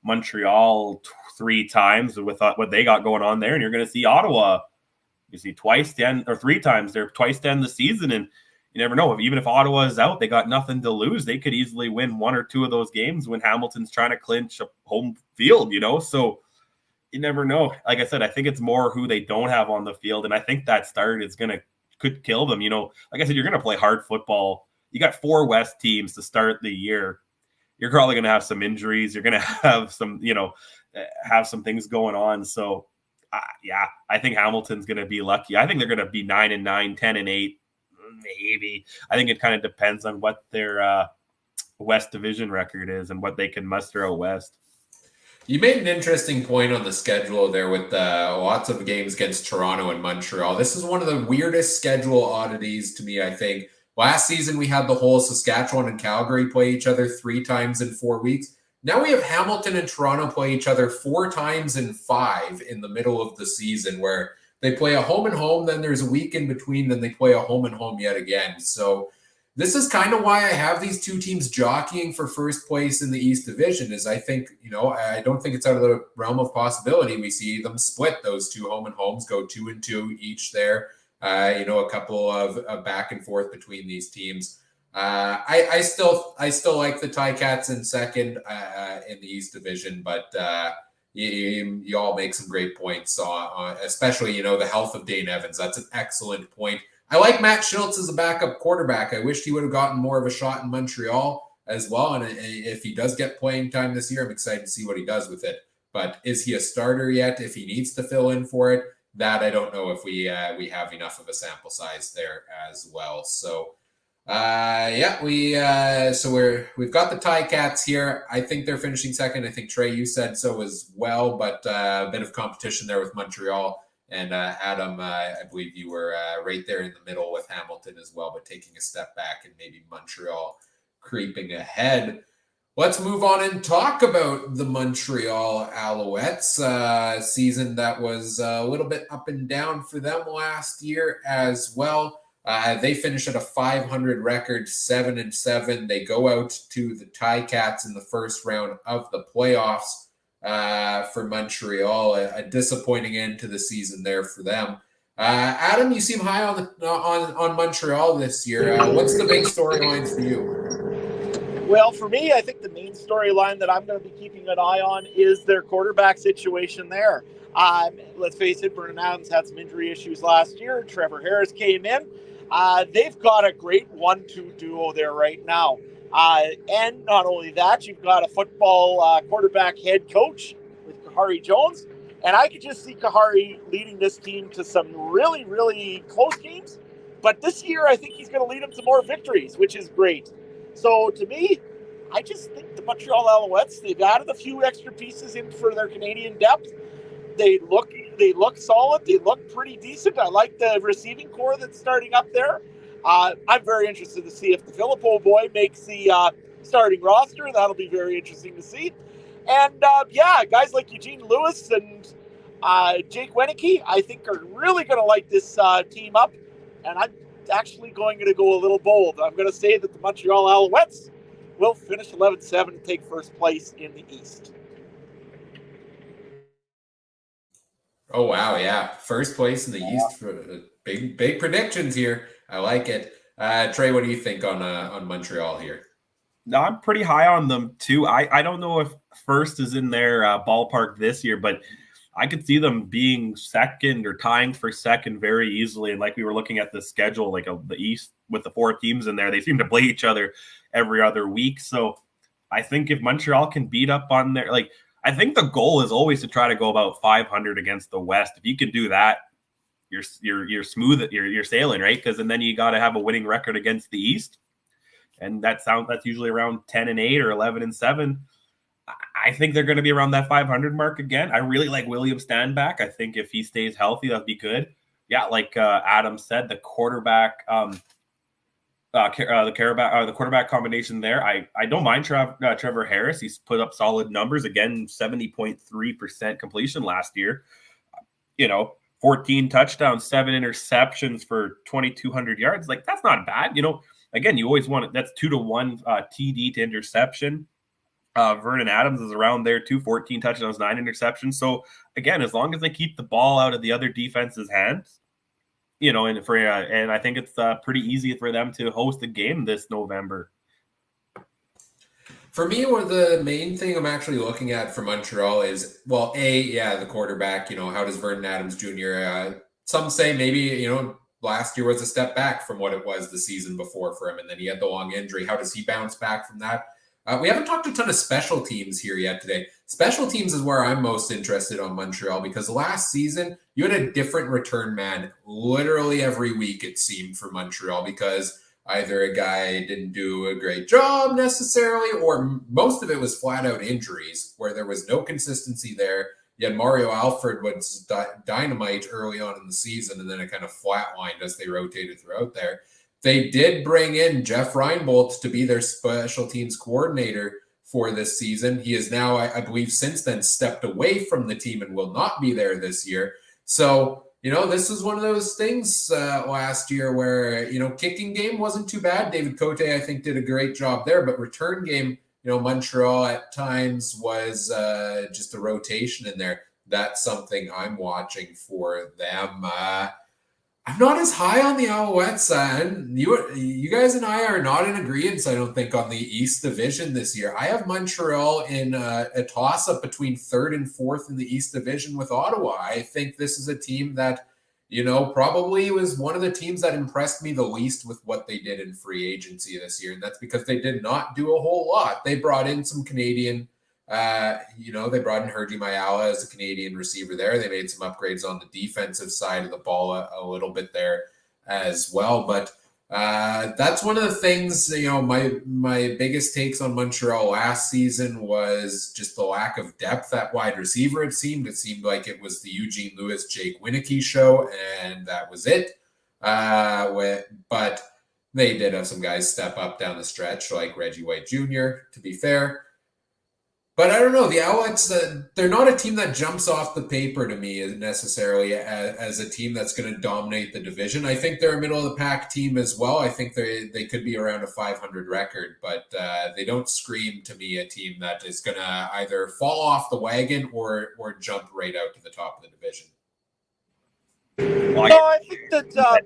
[SPEAKER 2] Montreal 3 times with what they got going on there. And you're going to see Ottawa, you see 3 times. They're twice to end the season. And you never know. Even if Ottawa is out, they got nothing to lose. They could easily win 1 or 2 of those games when Hamilton's trying to clinch a home field, So you never know. Like I said, I think it's more who they don't have on the field. And I think that start is could kill them. Like I said, you're going to play hard football. You got 4 West teams to start the year. You're probably going to have some injuries. You're going to have some, have some things going on. So, I think Hamilton's going to be lucky. I think they're going to be 9-9, 10-8, maybe. I think it kind of depends on what their West Division record is and what they can muster out West.
[SPEAKER 1] You made an interesting point on the schedule there with lots of games against Toronto and Montreal. This is one of the weirdest schedule oddities to me, I think. Last season, we had the whole Saskatchewan and Calgary play each other 3 times in 4 weeks. Now we have Hamilton and Toronto play each other 4 times in 5 in the middle of the season, where they play a home and home, then there's a week in between, then they play a home and home yet again. So this is kind of why I have these 2 teams jockeying for first place in the East Division, is I think, I don't think it's out of the realm of possibility. We see them split those 2 home and homes, go 2-2 each there. A couple of back and forth between these teams. I still like the Ticats in second in the East Division, but you all make some great points on especially the health of Dane Evans. That's an excellent point. I like Matt Schultz as a backup quarterback. I wished he would have gotten more of a shot in Montreal as well. And if he does get playing time this year, I'm excited to see what he does with it. But is he a starter yet? If he needs to fill in for it, that I don't know if we have enough of a sample size there as well. So we've got the Ticats here. I think they're finishing second. I think Trey, you said so as well, but a bit of competition there with Montreal. And Adam, I believe you were right there in the middle with Hamilton as well, but taking a step back and maybe Montreal creeping ahead. Let's move on and talk about the Montreal Alouettes season that was a little bit up and down for them last year as well. They finished at a 500 record, 7-7. They go out to the Ticats in the first round of the playoffs for Montreal. A disappointing end to the season there for them. Adam, you seem high on Montreal this year. What's the big storylines for you?
[SPEAKER 3] Well, for me, I think the main storyline that I'm going to be keeping an eye on is their quarterback situation there. Let's face it, Vernon Adams had some injury issues last year. Trevor Harris came in. They've got a great 1-2 duo there right now. And not only that, you've got a football quarterback head coach with Kahari Jones. And I could just see Kahari leading this team to some really, really close games. But this year, I think he's going to lead them to more victories, which is great. So to me, I just think the Montreal Alouettes, they've added a few extra pieces in for their Canadian depth. They look solid. They look pretty decent. I like the receiving core that's starting up there. I'm very interested to see if the Filippo boy makes the starting roster. That'll be very interesting to see. And guys like Eugene Lewis and Jake Wenicky, I think are really going to light this team up. And I'm actually going to go a little bold. I'm going to say that the Montreal Alouettes will finish 11-7 and take first place in the East.
[SPEAKER 1] Oh, wow. Yeah. First place in the East. For big predictions here. I like it. Trey, what do you think on Montreal here?
[SPEAKER 2] No, I'm pretty high on them too. I don't know if first is in their ballpark this year, but I could see them being second or tying for second very easily. And like we were looking at the schedule, like the East with the 4 teams in there, they seem to play each other every other week. So I think if Montreal can beat up on their, I think the goal is always to try to go about 500 against the West. If you can do that, you're smooth, you're sailing, right? Because and then you got to have a winning record against the East, and that's usually around 10-8 or 11-7. I think they're going to be around that 500 mark again. I really like William Stanback. I think if he stays healthy, that'd be good. Yeah, like Adam said, the quarterback, the quarterback combination there. I don't mind Trevor Harris. He's put up solid numbers again, 70.3% completion last year. 14 touchdowns, 7 interceptions for 2,200 yards. Like that's not bad. Again, you always want it. That's 2-to-1 TD to interception. Vernon Adams is around there too, 14 touchdowns, 9 interceptions. So again, as long as they keep the ball out of the other defense's hands, and I think it's pretty easy for them to host a game this November.
[SPEAKER 1] For me, the main thing I'm actually looking at for Montreal is, the quarterback. How does Vernon Adams Jr. Some say maybe last year was a step back from what it was the season before for him, and then he had the long injury. How does he bounce back from that? We haven't talked a ton of special teams here yet today. Special teams is where I'm most interested on Montreal because last season you had a different return man literally every week, it seemed, for Montreal because either a guy didn't do a great job necessarily or most of it was flat out injuries where there was no consistency there. You had Mario Alford was dynamite early on in the season and then it kind of flatlined as they rotated throughout there. They did bring in Jeff Reinbold to be their special teams coordinator for this season. He is now, I believe, since then stepped away from the team and will not be there this year. So, this was one of those things last year where, kicking game wasn't too bad. David Cote, I think, did a great job there. But return game, Montreal at times was just a rotation in there. That's something I'm watching for them. I'm not as high on the Alouettes. You guys and I are not in agreement, I don't think, on the East Division this year. I have Montreal in a toss-up between 3rd and 4th in the East Division with Ottawa. I think this is a team that, probably was one of the teams that impressed me the least with what they did in free agency this year, and that's because they did not do a whole lot. They brought in some Canadian they brought in Hergy Mayala as a Canadian receiver there. They made some upgrades on the defensive side of the ball a little bit there as well. But that's one of the things, my biggest takes on Montreal last season was just the lack of depth at wide receiver. It seemed like it was the Eugene Lewis, Jake Winicky show, and that was it. But they did have some guys step up down the stretch, like Reggie White Jr., to be fair. But I don't know, the Alouettes, they're not a team that jumps off the paper to me necessarily as a team that's going to dominate the division. I think they're a middle-of-the-pack team as well. I think they could be around a 500 record, but they don't scream to me a team that is going to either fall off the wagon or jump right out to the top of the division.
[SPEAKER 3] No, I think that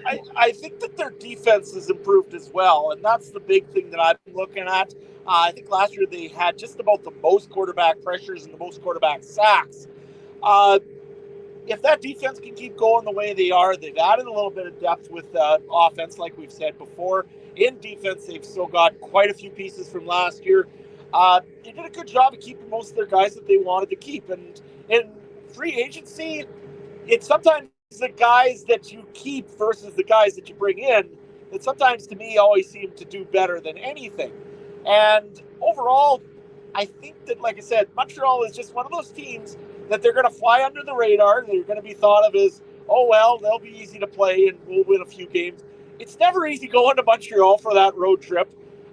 [SPEAKER 3] I think that their defense has improved as well, and that's the big thing that I've been looking at. I think last year they had just about the most quarterback pressures and the most quarterback sacks. If that defense can keep going the way they are, they've added a little bit of depth with offense, like we've said before. In defense, they've still got quite a few pieces from last year. They did a good job of keeping most of their guys that they wanted to keep. And in free agency, it's sometimes the guys that you keep versus the guys that you bring in that sometimes, to me, always seem to do better than anything. And overall, I think that, like I said, Montreal is just one of those teams that they're going to fly under the radar. They're going to be thought of as, oh, well, they'll be easy to play and we'll win a few games. It's never easy going to Montreal for that road trip,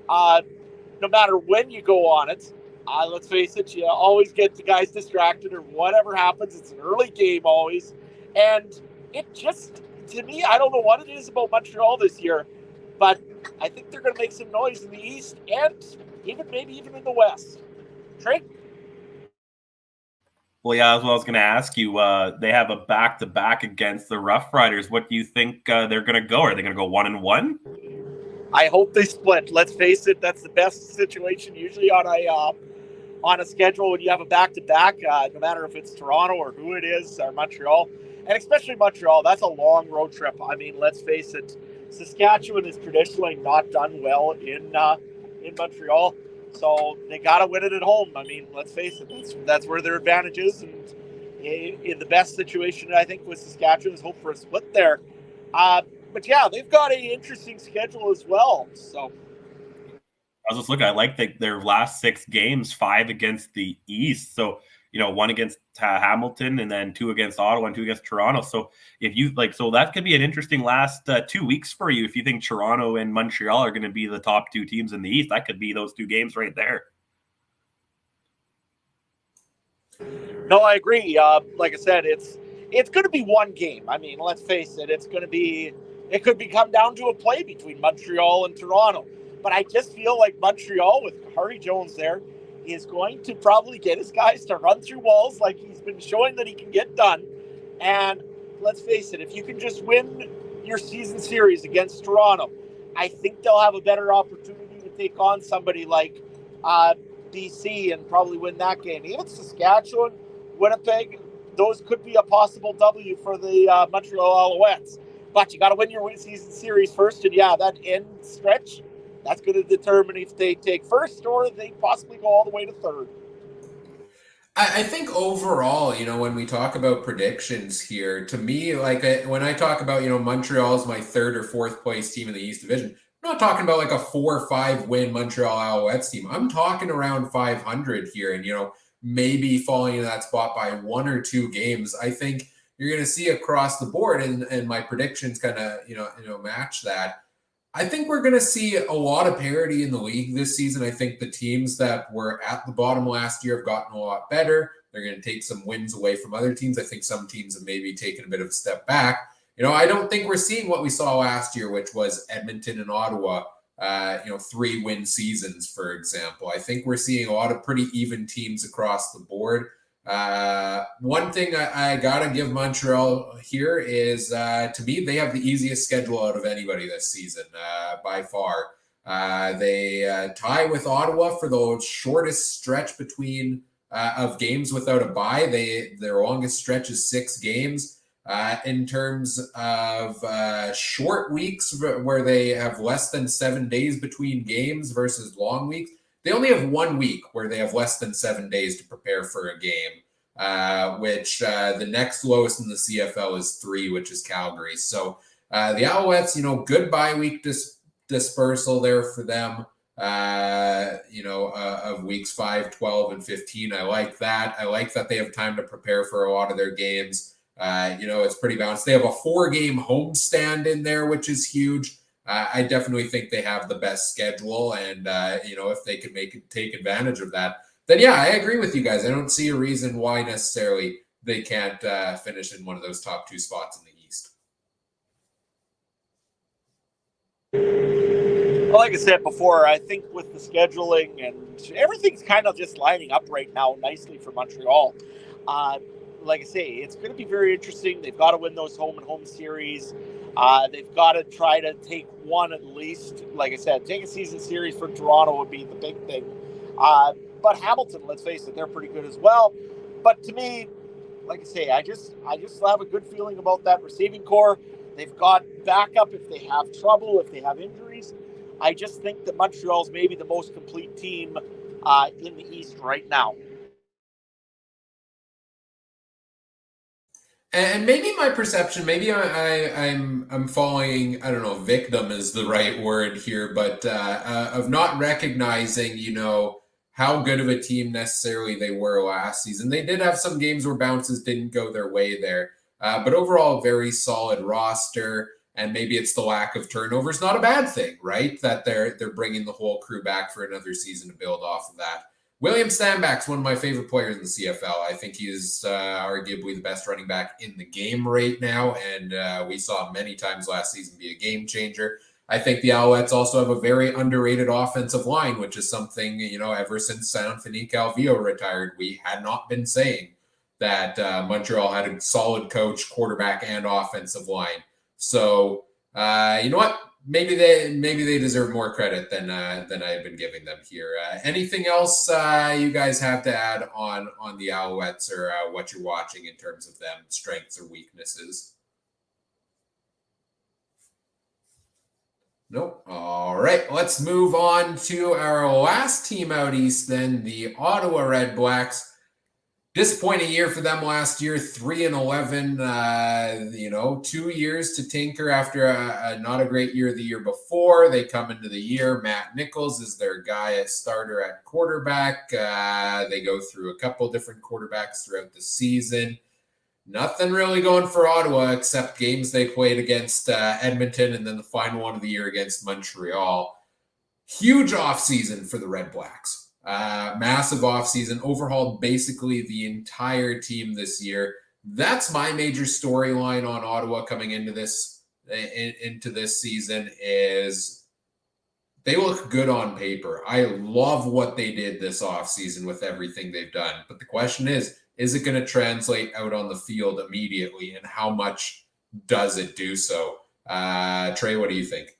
[SPEAKER 3] no matter when you go on it. Let's face it, you always get the guys distracted or whatever happens. It's an early game always. And it just, to me, I don't know what it is about Montreal this year, but I think they're going to make some noise in the East and maybe even in the West. Trey?
[SPEAKER 2] Well, yeah, that's what I was going to ask you. They have a back-to-back against the Rough Riders. What do you think they're going to go? Are they going to go 1-1?
[SPEAKER 3] I hope they split. Let's face it, that's the best situation usually on a schedule when you have a back-to-back, no matter if it's Toronto or who it is, or Montreal. And especially Montreal, that's a long road trip. I mean, let's face it, Saskatchewan is traditionally not done well in Montreal. So they got to win it at home. I mean, let's face it, that's where their advantage is. And in the best situation, I think, with Saskatchewan is hope for a split there. But yeah, they've got an interesting schedule as well. So
[SPEAKER 2] I was just looking. I like their last 6 games, 5 against the East. So 1 against Hamilton, and then 2 against Ottawa, and 2 against Toronto. So if you so that could be an interesting last 2 weeks for you. If you think Toronto and Montreal are going to be the top 2 teams in the East, that could be those 2 games right there.
[SPEAKER 3] No, I agree. Like I said, it's going to be one game. I mean, let's face it, it could come down to a play between Montreal and Toronto. But I just feel like Montreal, with Harry Jones there, is going to probably get his guys to run through walls like he's been showing that he can get done. And let's face it, if you can just win your season series against Toronto, I think they'll have a better opportunity to take on somebody like BC and probably win that game. Even Saskatchewan, Winnipeg, those could be a possible W for the Montreal Alouettes. But you got to win your season series first. And yeah, that end stretch, that's going to determine if they take first or they possibly go all the way to third.
[SPEAKER 1] I think overall, when we talk about predictions here, to me, like when I talk about, Montreal is my 3rd or 4th place team in the East Division, I'm not talking about like a 4 or 5 win Montreal Alouettes team. I'm talking around 500 here and, maybe falling in that spot by 1 or 2 games. I think you're going to see across the board, and my predictions kind of, match that. I think we're going to see a lot of parity in the league this season. I think the teams that were at the bottom last year have gotten a lot better. They're going to take some wins away from other teams. I think some teams have maybe taken a bit of a step back. I don't think we're seeing what we saw last year, which was Edmonton and Ottawa, 3-win seasons, for example. I think we're seeing a lot of pretty even teams across the board. One thing I gotta give Montreal here is, to me, they have the easiest schedule out of anybody this season, by far. They tie with Ottawa for the shortest stretch between of games without a bye. Their longest stretch is 6 games. In terms of short weeks where they have less than 7 days between games versus long weeks, they only have 1 week where they have less than 7 days to prepare for a game, which the next lowest in the CFL is 3, which is Calgary. So the Alouettes, good bye week dispersal there for them, of weeks 5, 12, and 15. I like that. I like that they have time to prepare for a lot of their games. It's pretty balanced. They have a 4-game homestand in there, which is huge. I definitely think they have the best schedule, and if they can take advantage of that, then yeah, I agree with you guys. I don't see a reason why necessarily they can't finish in one of those top 2 spots in the East.
[SPEAKER 3] Well, like I said before, I think with the scheduling and everything's kind of just lining up right now nicely for Montreal. Like I say, it's going to be very interesting. They've got to win those home-and-home series. They've got to try to take one at least. Like I said, take a season series for Toronto would be the big thing. But Hamilton, let's face it, they're pretty good as well. But to me, like I say, I just have a good feeling about that receiving core. They've got backup if they have trouble, if they have injuries. I just think that Montreal's maybe the most complete team in the East right now.
[SPEAKER 1] And maybe my perception, maybe I'm falling, I don't know, victim is the right word here, but of not recognizing, how good of a team necessarily they were last season. They did have some games where bounces didn't go their way there, but overall, very solid roster. And maybe it's the lack of turnovers, not a bad thing, right? That they're bringing the whole crew back for another season to build off of that. William Stanback's one of my favorite players in the CFL. I think he is arguably the best running back in the game right now, and we saw him many times last season be a game changer. I think the Alouettes also have a very underrated offensive line, which is something, ever since Anthony Calvillo retired, we had not been saying that Montreal had a solid coach, quarterback, and offensive line. So, you know what? Maybe they deserve more credit than I've been giving them here. Anything else you guys have to add on the Alouettes or what you're watching in terms of them, strengths or weaknesses? Nope. All right, let's move on to our last team out east then, the Ottawa Red Blacks. Disappointing year for them last year, 3-11. 2 years to tinker after a not a great year the year before. They come into the year. Matt Nichols is their guy at starter at quarterback. They go through a couple different quarterbacks throughout the season. Nothing really going for Ottawa except games they played against Edmonton and then the final one of the year against Montreal. Huge offseason for the Red Blacks. Massive offseason, overhauled basically the entire team this year. That's my major storyline on Ottawa coming into this season is they look good on paper. I love what they did this offseason with everything they've done. But the question is it going to translate out on the field immediately, and how much does it do so? Trey, what do you think?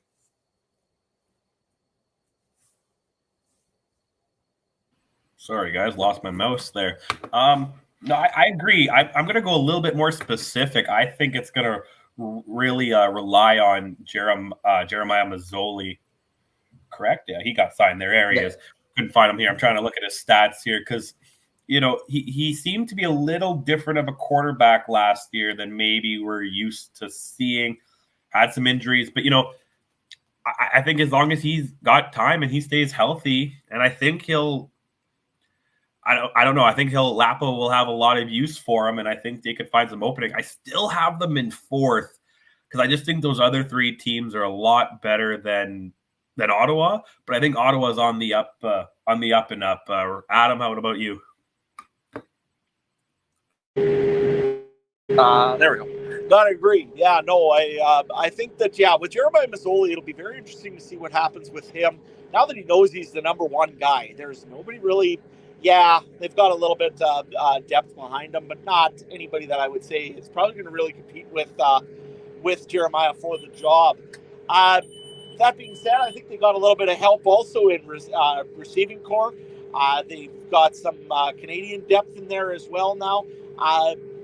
[SPEAKER 2] Sorry, guys, lost my mouse there. No, I agree. I'm going to go a little bit more specific. I think it's going to really rely on Jeremiah Mazzoli. Correct? Yeah, he got signed there. There he is. Couldn't find him here. I'm trying to look at his stats here because, he seemed to be a little different of a quarterback last year than maybe we're used to seeing. Had some injuries, but, I think as long as he's got time and he stays healthy, and I think I don't know. I think Lapo will have a lot of use for him, and I think they could find some opening. I still have them in fourth because I just think those other three teams are a lot better than Ottawa. But I think Ottawa's on the up and up. Adam, how about you?
[SPEAKER 3] There we go. Gotta agree. Yeah, no, I think that with Jeremiah Mazzoli, it'll be very interesting to see what happens with him now that he knows he's the number one guy. There's nobody really. Yeah, they've got a little bit depth behind them, but not anybody that I would say is probably going to really compete with Jeremiah for the job. That being said, I think they got a little bit of help also in receiving core. They've got some Canadian depth in there as well now.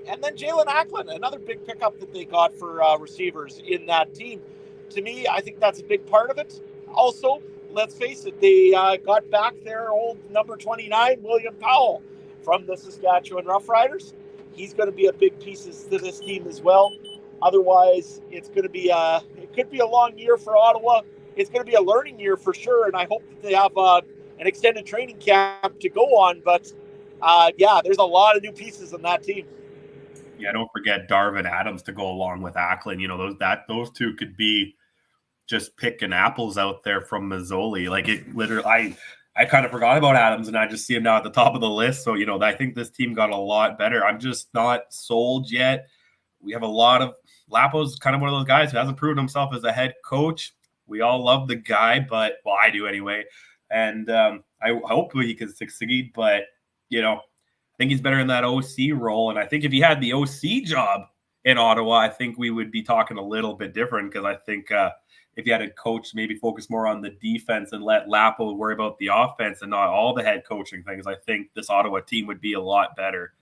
[SPEAKER 3] And then Jalen Acklin, another big pickup that they got for receivers in that team. To me, I think that's a big part of it. Also, let's face it, they got back their old number 29, William Powell, from the Saskatchewan Roughriders. He's going to be a big piece to this team as well. Otherwise, it could be a long year for Ottawa. It's going to be a learning year for sure, and I hope that they have an extended training camp to go on. But there's a lot of new pieces in that team.
[SPEAKER 2] Yeah, don't forget Vernon Adams to go along with Acklin. Those two could be just picking apples out there from Mazzoli. Like it literally, I kind of forgot about Adams and I just see him now at the top of the list. So, I think this team got a lot better. I'm just not sold yet. We have a lot of Lapo's kind of one of those guys who hasn't proven himself as a head coach. We all love the guy, but I do anyway. And I hope he can succeed, but I think he's better in that OC role. And I think if he had the OC job in Ottawa, I think we would be talking a little bit different, because I think if you had a coach maybe focus more on the defense and let Lapo worry about the offense and not all the head coaching things, I think this Ottawa team would be a lot better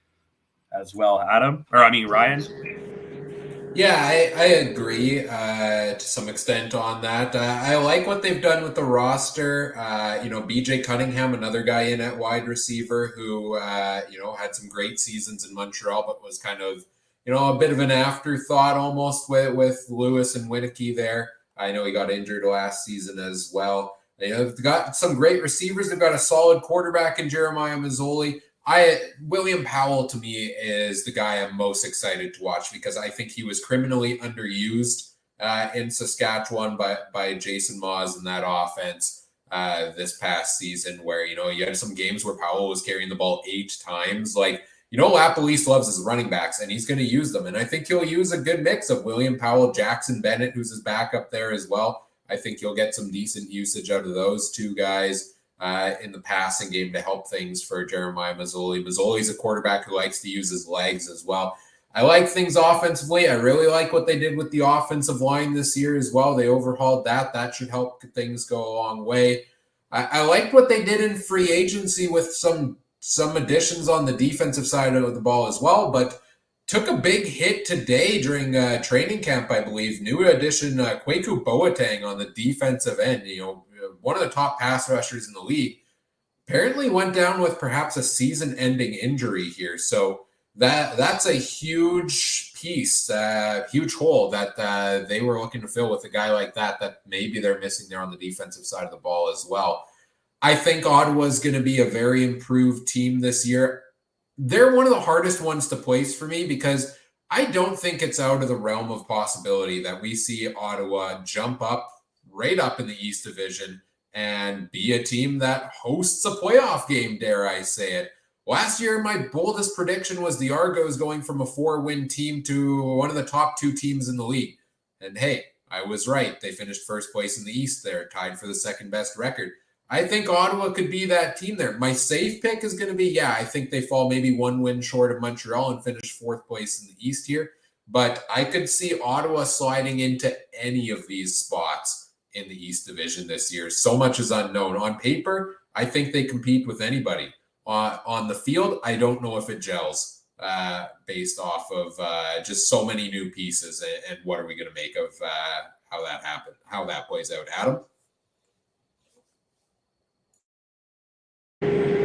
[SPEAKER 2] as well. Ryan?
[SPEAKER 1] Yeah, I agree to some extent on that. I like what they've done with the roster. BJ Cunningham, another guy in at wide receiver who, had some great seasons in Montreal, but was kind of, a bit of an afterthought almost with Lewis and Winneke there. I know he got injured last season as well. They've got some great receivers. They've got a solid quarterback in Jeremiah Mazzoli. William Powell, to me, is the guy I'm most excited to watch, because I think he was criminally underused in Saskatchewan by Jason Maas in that offense this past season, where, you had some games where Powell was carrying the ball 8 times. Lapolice loves his running backs, and he's going to use them. And I think he'll use a good mix of William Powell, Jackson Bennett, who's his backup there as well. I think he'll get some decent usage out of those two guys in the passing game to help things for Jeremiah Mazzoli. Mazzoli's a quarterback who likes to use his legs as well. I like things offensively. I really like what they did with the offensive line this year as well. They overhauled that. That should help things go a long way. I liked what they did in free agency with some additions on the defensive side of the ball as well, but took a big hit today during training camp, I believe. New addition, Kwaku Boateng on the defensive end, one of the top pass rushers in the league, apparently went down with perhaps a season-ending injury here. So that's a huge piece, huge hole that they were looking to fill with a guy like that maybe they're missing there on the defensive side of the ball as well. I think Ottawa's going to be a very improved team this year. They're one of the hardest ones to place for me, because I don't think it's out of the realm of possibility that we see Ottawa jump right up in the East Division and be a team that hosts a playoff game, dare I say it. Last year, my boldest prediction was the Argos going from a 4-win team to one of the top 2 teams in the league. And hey, I was right. They finished first place in the East there, tied for the second best record. I think Ottawa could be that team there. My safe pick is going to be, I think they fall maybe 1 win short of Montreal and finish 4th place in the East here. But I could see Ottawa sliding into any of these spots in the East Division this year. So much is unknown. On paper, I think they compete with anybody. On the field, I don't know if it gels based off of just so many new pieces. And what are we going to make of how that happened, how that plays out? Adam?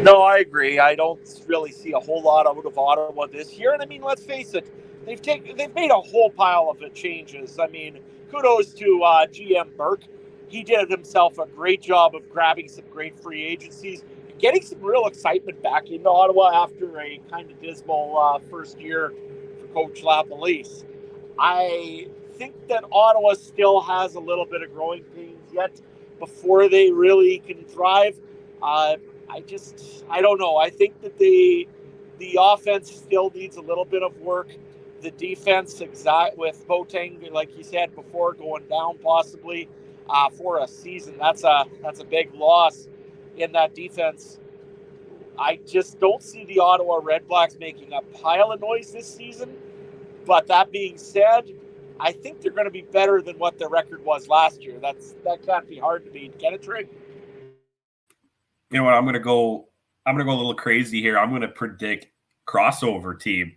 [SPEAKER 3] No, I agree. I don't really see a whole lot out of Ottawa this year. And I mean, let's face it, they've made a whole pile of changes. I mean, kudos to GM Burke. He did himself a great job of grabbing some great free agencies, getting some real excitement back into Ottawa after a kind of dismal first year for Coach Lapolice. I think that Ottawa still has a little bit of growing pains yet before they really can thrive. I don't know. I think that the offense still needs a little bit of work. The defense, with Boateng, like you said before, going down possibly for a season, that's a big loss in that defense. I just don't see the Ottawa Red Blacks making a pile of noise this season. But that being said, I think they're going to be better than what their record was last year. That can't be hard to beat. Get it, Trey?
[SPEAKER 2] You know what? I'm gonna go a little crazy here. I'm gonna predict crossover team.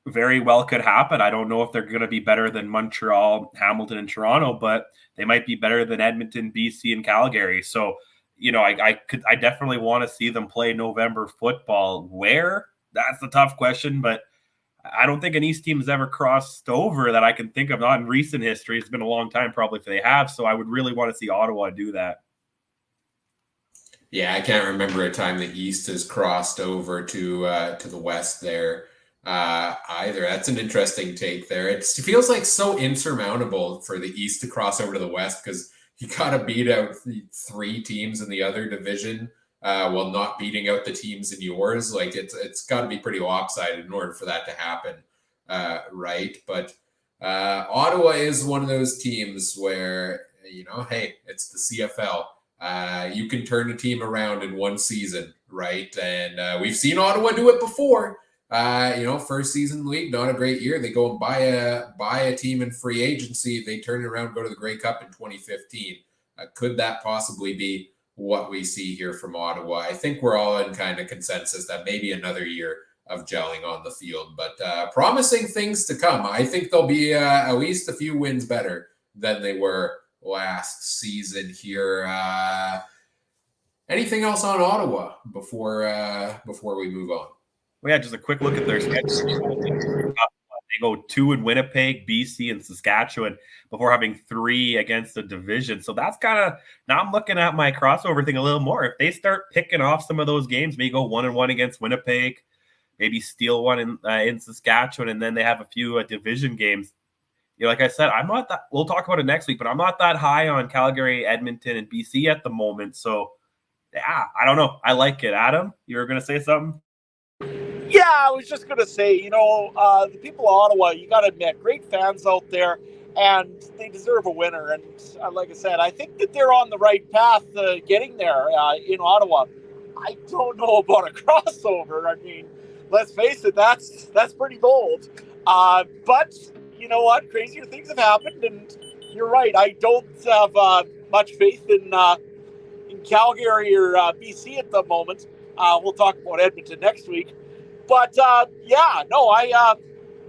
[SPEAKER 2] Very well could happen. I don't know if they're gonna be better than Montreal, Hamilton, and Toronto, but they might be better than Edmonton, BC, and Calgary. So, I definitely want to see them play November football. Where? That's the tough question, but I don't think an East team has ever crossed over that I can think of. Not in recent history. It's been a long time probably if they have. So I would really want to see Ottawa do that.
[SPEAKER 1] Yeah, I can't remember a time the East has crossed over to the West there either. That's an interesting take there. It feels like so insurmountable for the East to cross over to the West, because you got to beat out 3 teams in the other division while not beating out the teams in yours. Like it's got to be pretty lopsided in order for that to happen, right? But Ottawa is one of those teams where, hey, it's the CFL. You can turn a team around in one season, right? And we've seen Ottawa do it before. First season in the league, not a great year. They go and buy a team in free agency. They turn it around, go to the Grey Cup in 2015. Could that possibly be what we see here from Ottawa? I think we're all in kind of consensus that maybe another year of gelling on the field, but promising things to come. I think they'll be at least a few wins better than they were last season here. Anything else on Ottawa before we move on?
[SPEAKER 2] Well, yeah, just a quick look at their schedule. They go 2 in Winnipeg, BC, and Saskatchewan before having 3 against the division. So that's kind of, now I'm looking at my crossover thing a little more. If they start picking off some of those games, maybe go 1-1 against Winnipeg, maybe steal one in Saskatchewan, and then they have a few division games. Like I said, I'm not that, we'll talk about it next week, but I'm not that high on Calgary, Edmonton, and BC at the moment. So, yeah, I don't know. I like it. Adam, you were going to say something?
[SPEAKER 3] Yeah, I was just going to say, the people of Ottawa, you got to admit, great fans out there, and they deserve a winner. And like I said, I think that they're on the right path getting there in Ottawa. I don't know about a crossover. I mean, let's face it, that's pretty bold. But you know what? Crazier things have happened, and you're right. I don't have much faith in Calgary or BC at the moment. We'll talk about Edmonton next week. But,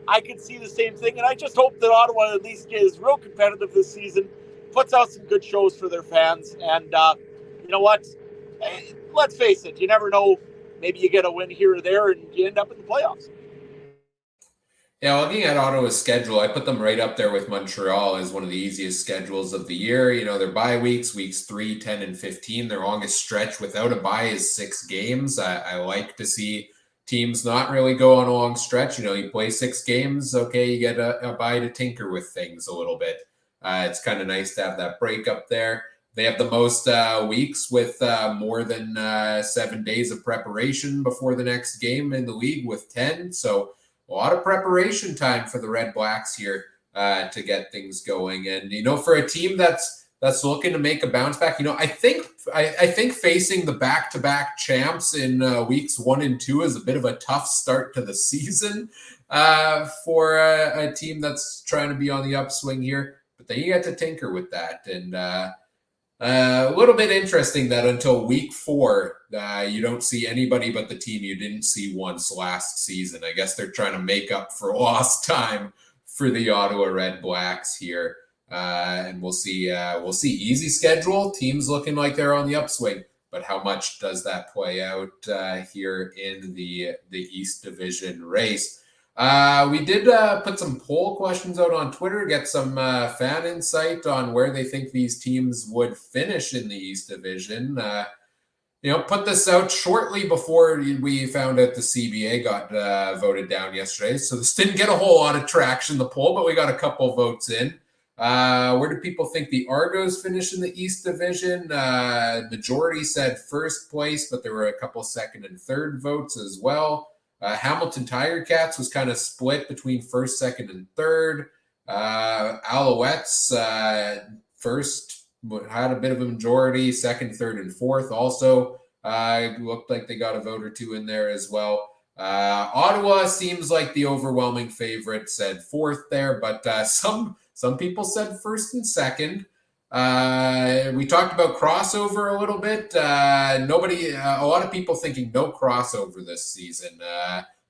[SPEAKER 3] I can see the same thing, and I just hope that Ottawa at least is real competitive this season, puts out some good shows for their fans, and you know what? Let's face it, you never know. Maybe you get a win here or there, and you end up in the playoffs.
[SPEAKER 1] Yeah, looking at Ottawa's schedule, I put them right up there with Montreal as one of the easiest schedules of the year. Their bye weeks 3, 10, and 15. Their longest stretch without a bye is 6 games. I like to see teams not really go on a long stretch. You play 6 games, okay, you get a bye to tinker with things a little bit. It's kind of nice to have that break up there. They have the most weeks with more than 7 days of preparation before the next game in the league with 10. So a lot of preparation time for the Red Blacks here to get things going. And, for a team that's looking to make a bounce back, I think facing the back-to-back champs in weeks 1 and 2 is a bit of a tough start to the season for a team that's trying to be on the upswing here. But then you get to tinker with that. And a little bit interesting that until week 4, you don't see anybody but the team you didn't see once last season. I guess they're trying to make up for lost time for the Ottawa Red Blacks here. And we'll see easy schedule, teams looking like they're on the upswing, but how much does that play out here in the East Division race? We did put some poll questions out on Twitter, get some fan insight on where they think these teams would finish in the East Division. Put this out shortly before we found out the CBA got voted down yesterday. So this didn't get a whole lot of traction, the poll, but we got a couple votes in. Where do people think the Argos finish in the East Division? Majority said first place, but there were a couple second and third votes as well. Hamilton Tiger Cats was kind of split between first, second, and third. Alouettes first had a bit of a majority, second, third, and fourth also looked like they got a vote or two in there as well. Ottawa seems like the overwhelming favorite, said fourth there, but some people said first and second. We talked about crossover a little bit. A lot of people thinking no crossover this season.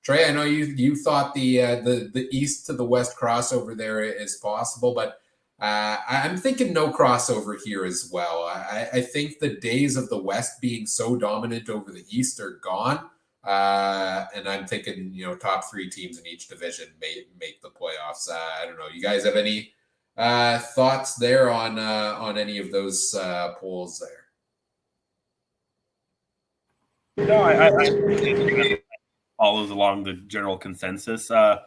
[SPEAKER 1] Trey, I know you thought the east to the west crossover there is possible, but I'm thinking no crossover here as well. I think the days of the West being so dominant over the East are gone. And I'm thinking, top 3 teams in each division may make the playoffs. I don't know. You guys have any thoughts there on any of those polls there?
[SPEAKER 2] No, I follows along the general consensus. I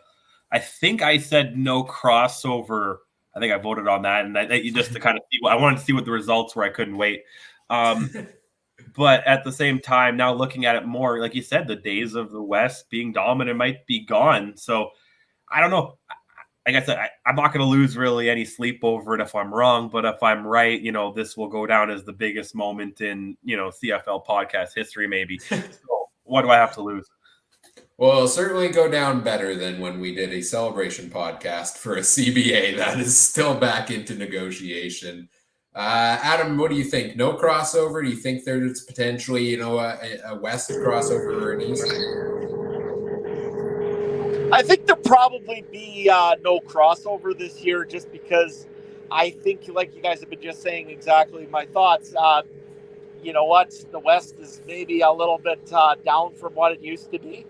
[SPEAKER 2] think I said no crossover. I think I voted on that, and that you just to kind of see. I wanted to see what the results were. I couldn't wait. But at the same time, now looking at it more, like you said, the days of the West being dominant might be gone. So I don't know. Like I said, I'm not going to lose really any sleep over it if I'm wrong. But if I'm right, this will go down as the biggest moment in, CFL podcast history, maybe. So what do I have to lose?
[SPEAKER 1] Well, it'll certainly go down better than when we did a celebration podcast for a CBA that is still back into negotiation. Adam, what do you think? No crossover? Do you think there's potentially, a West crossover or an East?
[SPEAKER 3] I think there'll probably be no crossover this year just because I think, like you guys have been just saying exactly my thoughts. You know what? The West is maybe a little bit down from what it used to be.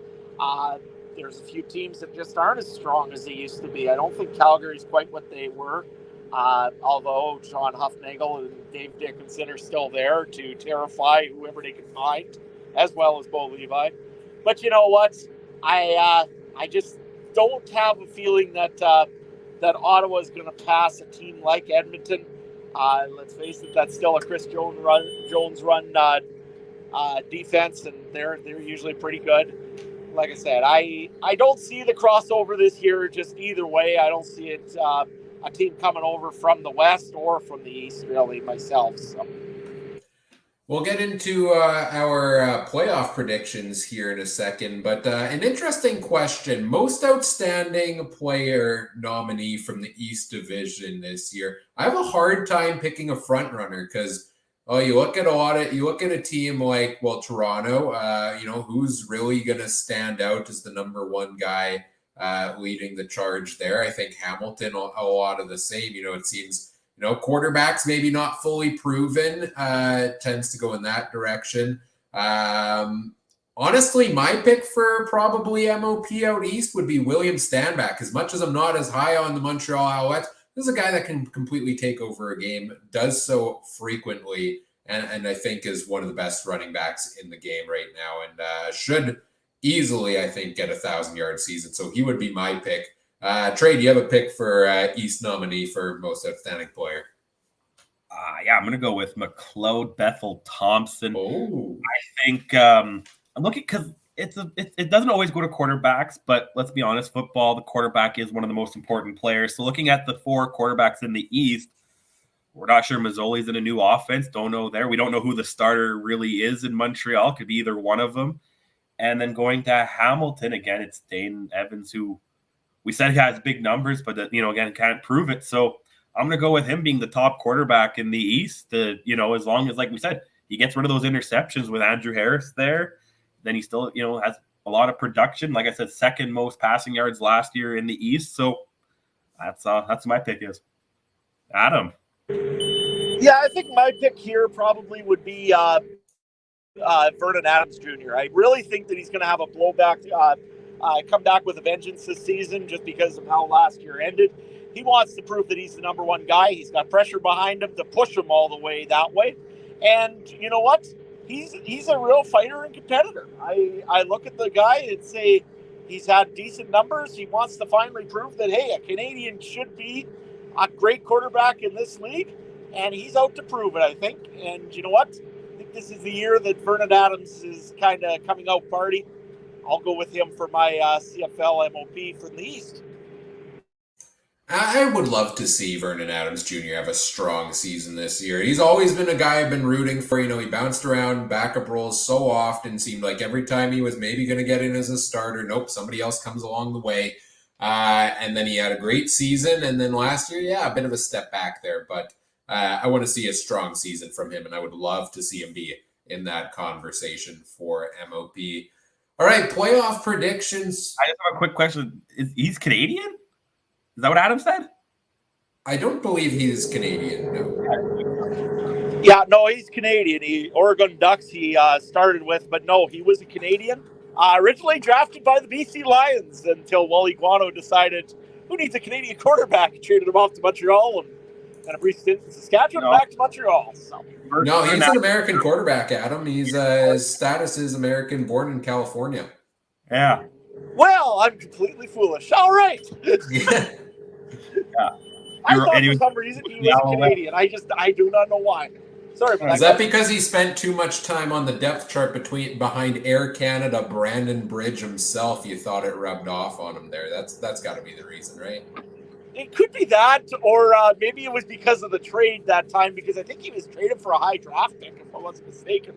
[SPEAKER 3] There's a few teams that just aren't as strong as they used to be. I don't think Calgary's quite what they were, although John Huffnagel and Dave Dickinson are still there to terrify whoever they can find, as well as Bo Levi. But you know what? I just don't have a feeling that Ottawa is going to pass a team like Edmonton. Let's face it, that's still a Chris Jones run defense, and they're usually pretty good. Like I said, I don't see the crossover this year. Just either way, I don't see it a team coming over from the West or from the East, really, myself. So.
[SPEAKER 1] We'll get into our playoff predictions here in a second, but an interesting question. Most outstanding player nominee from the East Division this year. I have a hard time picking a front runner because you look at a team like, Toronto, who's really going to stand out as the number one guy leading the charge there. I think Hamilton, a lot of the same. It seems, quarterbacks maybe not fully proven, tends to go in that direction. Honestly, my pick for probably MOP out East would be William Stanback. As much as I'm not as high on the Montreal Alouettes, this is a guy that can completely take over a game, does so frequently, and I think is one of the best running backs in the game right now, and should easily, I think, get a 1,000-yard season. So he would be my pick. Trey, do you have a pick for East nominee for most outstanding player?
[SPEAKER 2] Yeah, I'm going to go with McLeod Bethel Thompson.
[SPEAKER 1] Oh.
[SPEAKER 2] I think I'm looking because it doesn't always go to quarterbacks, but let's be honest, football, the quarterback is one of the most important players. So looking at the four quarterbacks in the East, we're not sure Mazzoli's in a new offense. Don't know there. We don't know who the starter really is in Montreal. Could be either one of them. And then going to Hamilton, again, it's Dane Evans, who we said he has big numbers, but again, can't prove it. So I'm going to go with him being the top quarterback in the East. As long as, like we said, he gets rid of those interceptions with Andrew Harris there, then he still, has a lot of production. Like I said, second most passing yards last year in the East. So that's my pick is. Adam.
[SPEAKER 3] Yeah, I think my pick here probably would be Vernon Adams Jr. I really think that he's going to have a blowback, come back with a vengeance this season just because of how last year ended. He wants to prove that he's the number one guy. He's got pressure behind him to push him all the way that way. And you know what? He's a real fighter and competitor. I look at the guy and say he's had decent numbers. He wants to finally prove that, hey, a Canadian should be a great quarterback in this league. And he's out to prove it, I think. And you know what? I think this is the year that Vernon Adams is kind of coming out party. I'll go with him for my CFL MOP from the East.
[SPEAKER 1] I would love to see Vernon Adams Jr. have a strong season this year. He's always been a guy I've been rooting for. He bounced around backup roles so often. Seemed like every time he was maybe going to get in as a starter, nope, somebody else comes along the way. And then he had a great season. And then last year, a bit of a step back there. But I want to see a strong season from him, and I would love to see him be in that conversation for MOP. All right, playoff predictions.
[SPEAKER 2] I just have a quick question. He's Canadian? Is that what Adam said?
[SPEAKER 1] I don't believe he's Canadian, no.
[SPEAKER 3] Yeah, no, he's Canadian. Oregon Ducks he started with, but no, he was a Canadian. Originally drafted by the BC Lions until Wally Guano decided, who needs a Canadian quarterback? He traded him off to Montreal and a brief stint in Saskatchewan back to Montreal. So.
[SPEAKER 1] No, he's an American quarterback, Adam. His status is American, born in California.
[SPEAKER 2] Yeah.
[SPEAKER 3] Well, I'm completely foolish. All right.
[SPEAKER 2] Yeah.
[SPEAKER 3] I thought for some reason he was Canadian. I do not know why. Sorry about that.
[SPEAKER 1] Is that because he spent too much time on the depth chart behind Air Canada, Brandon Bridge himself? You thought it rubbed off on him there. That's got to be the reason, right?
[SPEAKER 3] It could be that, or maybe it was because of the trade that time, because I think he was traded for a high draft pick, if I wasn't mistaken.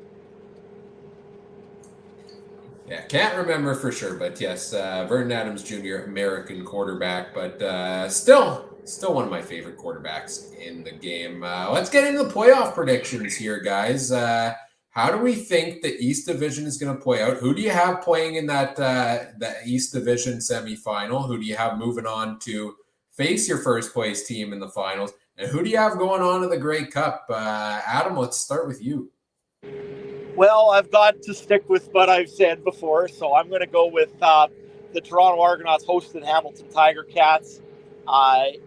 [SPEAKER 1] Yeah, can't remember for sure, but yes, Vernon Adams Jr., American quarterback, but still one of my favorite quarterbacks in the game. Let's get into the playoff predictions here, guys. How do we think the East Division is going to play out? Who do you have playing in that East Division semifinal? Who do you have moving on to face your first place team in the finals? And who do you have going on to the Grey Cup? Adam, let's start with you.
[SPEAKER 3] Well, I've got to stick with what I've said before, so I'm going to go with the Toronto Argonauts hosting Hamilton Tiger Cats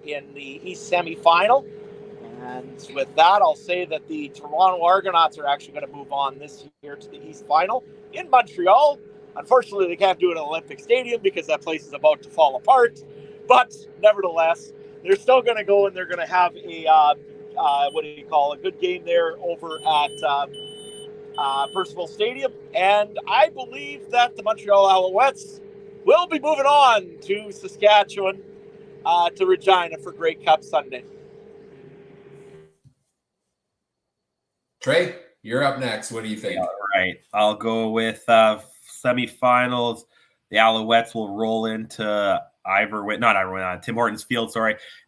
[SPEAKER 3] in the East semifinal. And with that, I'll say that the Toronto Argonauts are actually going to move on this year to the East final in Montreal. Unfortunately, they can't do it at Olympic Stadium because that place is about to fall apart. But nevertheless, they're still going to go and they're going to have a good game there over at Percival Stadium, and I believe that the Montreal Alouettes will be moving on to Saskatchewan to Regina for Grey Cup Sunday.
[SPEAKER 1] Trey, you're up next. What do you think?
[SPEAKER 2] All right, I'll go with semifinals. The Alouettes will roll into Tim Hortons Field,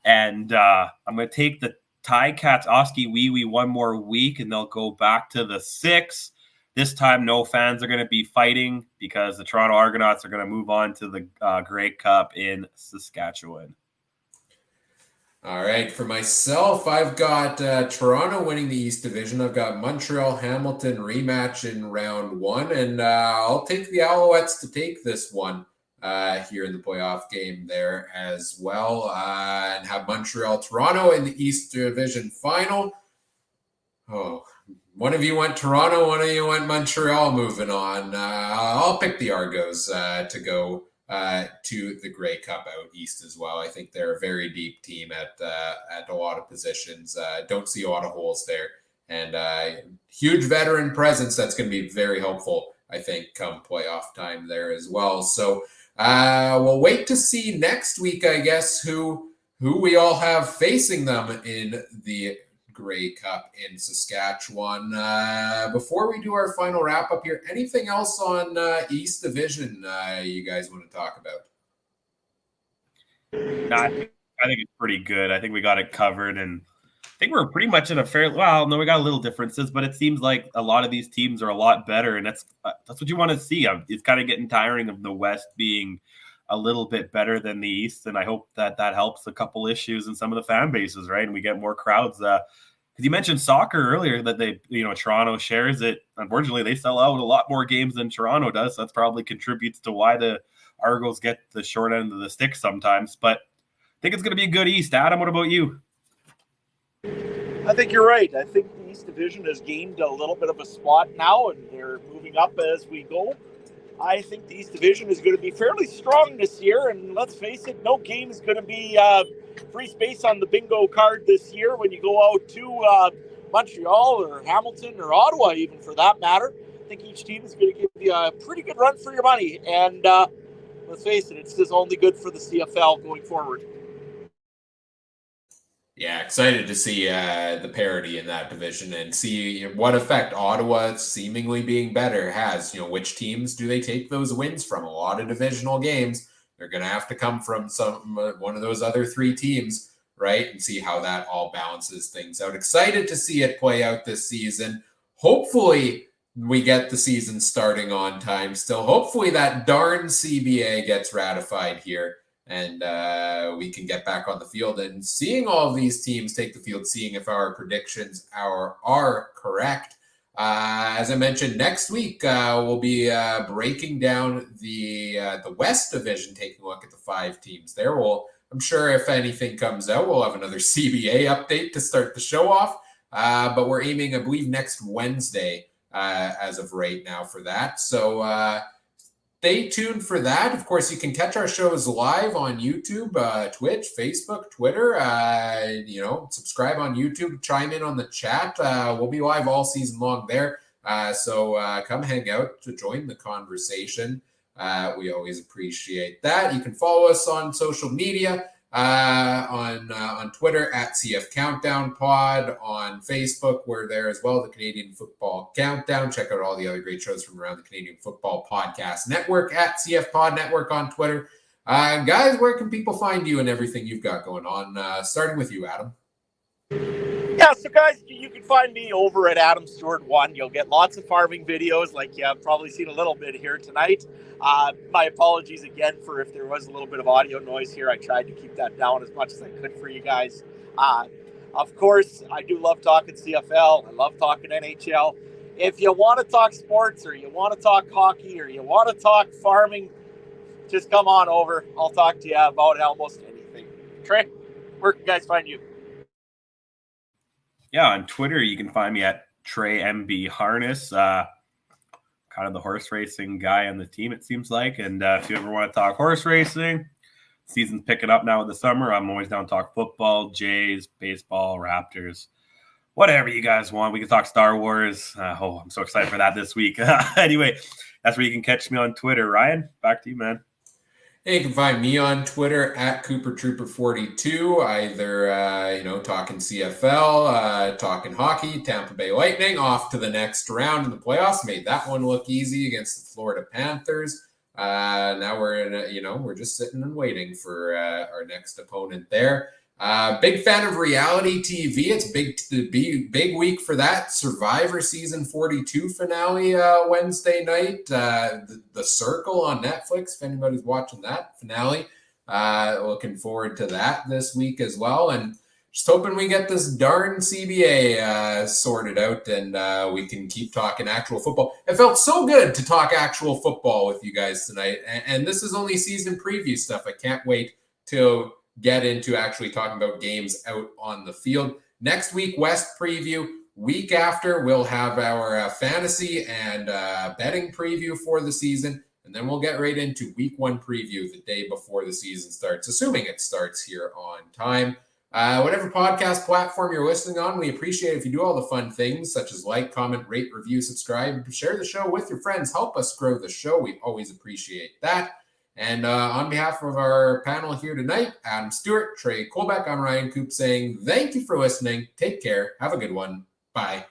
[SPEAKER 2] and I'm going to take the Ticats Oski Wee Wee one more week, and they'll go back to the 6. This time, no fans are going to be fighting because the Toronto Argonauts are going to move on to the Grey Cup in Saskatchewan.
[SPEAKER 1] All right, for myself, I've got Toronto winning the East Division. I've got Montreal Hamilton rematch in round 1, and I'll take the Alouettes to take this one here in the playoff game there as well, and have Montreal Toronto in the East Division final. Oh, one of you went Toronto, one of you went Montreal. Moving on, I'll pick the Argos to go to the Grey Cup out east as well. I think they're a very deep team at a lot of positions. Don't see a lot of holes there, and huge veteran presence that's going to be very helpful, I think, come playoff time there as well. So we'll wait to see next week, I guess, who we all have facing them in the Grey Cup in Saskatchewan. Before we do our final wrap up here, anything else on East Division you guys want to talk about?
[SPEAKER 2] I think it's pretty good. I think we got it covered, and I think we're pretty much in a fair. Well, no, we got a little differences, but it seems like a lot of these teams are a lot better, and that's what you want to see. It's kind of getting tiring of the West being a little bit better than the East, and I hope that helps a couple issues in some of the fan bases, right? And we get more crowds. Because you mentioned soccer earlier, that Toronto shares it. Unfortunately, they sell out a lot more games than Toronto does. So that's probably contributes to why the Argos get the short end of the stick sometimes. But I think it's going to be a good East. Adam, what about you?
[SPEAKER 3] I think you're right. I think the East Division has gained a little bit of a spot now, and they're moving up as we go. I think the East Division is going to be fairly strong this year, and let's face it, no game is going to be free space on the bingo card this year when you go out to Montreal or Hamilton or Ottawa, even for that matter. I think each team is going to give you a pretty good run for your money, and let's face it, it's just only good for the CFL going forward.
[SPEAKER 1] Yeah, excited to see the parity in that division and see what effect Ottawa, seemingly being better, has. Which teams do they take those wins from? A lot of divisional games, they're going to have to come from one of those other 3 teams, right? And see how that all balances things out. Excited to see it play out this season. Hopefully, we get the season starting on time still. Hopefully, that darn CBA gets ratified here, and we can get back on the field and seeing all of these teams take the field, seeing if our predictions are correct. As I mentioned, next week we'll be breaking down the West Division, taking a look at the 5 teams there. I'm sure if anything comes out, we'll have another CBA update to start the show off. But we're aiming, I believe, next Wednesday as of right now for that. So stay tuned for that. Of course, you can catch our shows live on YouTube, Twitch, Facebook, Twitter. Subscribe on YouTube, chime in on the chat. We'll be live all season long there. So come hang out to join the conversation. We always appreciate that. You can follow us on social media. on Twitter at CF Countdown Pod. On Facebook, we're there as well, the Canadian Football Countdown. Check out all the other great shows from around the Canadian Football Podcast Network at CF Pod Network on Twitter. Guys, where can people find you and everything you've got going on? Starting with you, Adam.
[SPEAKER 3] Yeah, so guys, you can find me over at Adam Stewart 1. You'll get lots of farming videos like you have probably seen a little bit here tonight. My apologies again for if there was a little bit of audio noise here. I tried to keep that down as much as I could for you guys. Of course, I do love talking CFL. I love talking NHL. If you want to talk sports or you want to talk hockey or you want to talk farming, just come on over. I'll talk to you about almost anything. Trey, where can you guys find you?
[SPEAKER 2] Yeah, on Twitter, you can find me at Trey MB Harness, kind of the horse racing guy on the team, it seems like. And if you ever want to talk horse racing, season's picking up now in the summer. I'm always down to talk football, Jays, baseball, Raptors, whatever you guys want. We can talk Star Wars. I'm so excited for that this week. Anyway, that's where you can catch me on Twitter. Ryan, back to you, man.
[SPEAKER 1] Hey, you can find me on Twitter at CooperTrooper42, either, talking CFL, talking hockey, Tampa Bay Lightning, off to the next round in the playoffs. Made that one look easy against the Florida Panthers. Now we're just sitting and waiting for our next opponent there. Big fan of reality TV. It's big week for that. Survivor Season 42 finale Wednesday night. The Circle on Netflix, if anybody's watching that finale. Looking forward to that this week as well. And just hoping we get this darn CBA sorted out and we can keep talking actual football. It felt so good to talk actual football with you guys tonight. And this is only season preview stuff. I can't wait till get into actually talking about games out on the field. Next week, West preview. Week after, we'll have our fantasy and betting preview for the season. And then we'll get right into week 1 preview the day before the season starts, assuming it starts here on time. Whatever podcast platform you're listening on, we appreciate it if you do all the fun things such as like, comment, rate, review, subscribe, share the show with your friends. Help us grow the show. We always appreciate that. And on behalf of our panel here tonight, Adam Stewart, Trey Colbert, I'm Ryan Coop saying thank you for listening. Take care. Have a good one. Bye.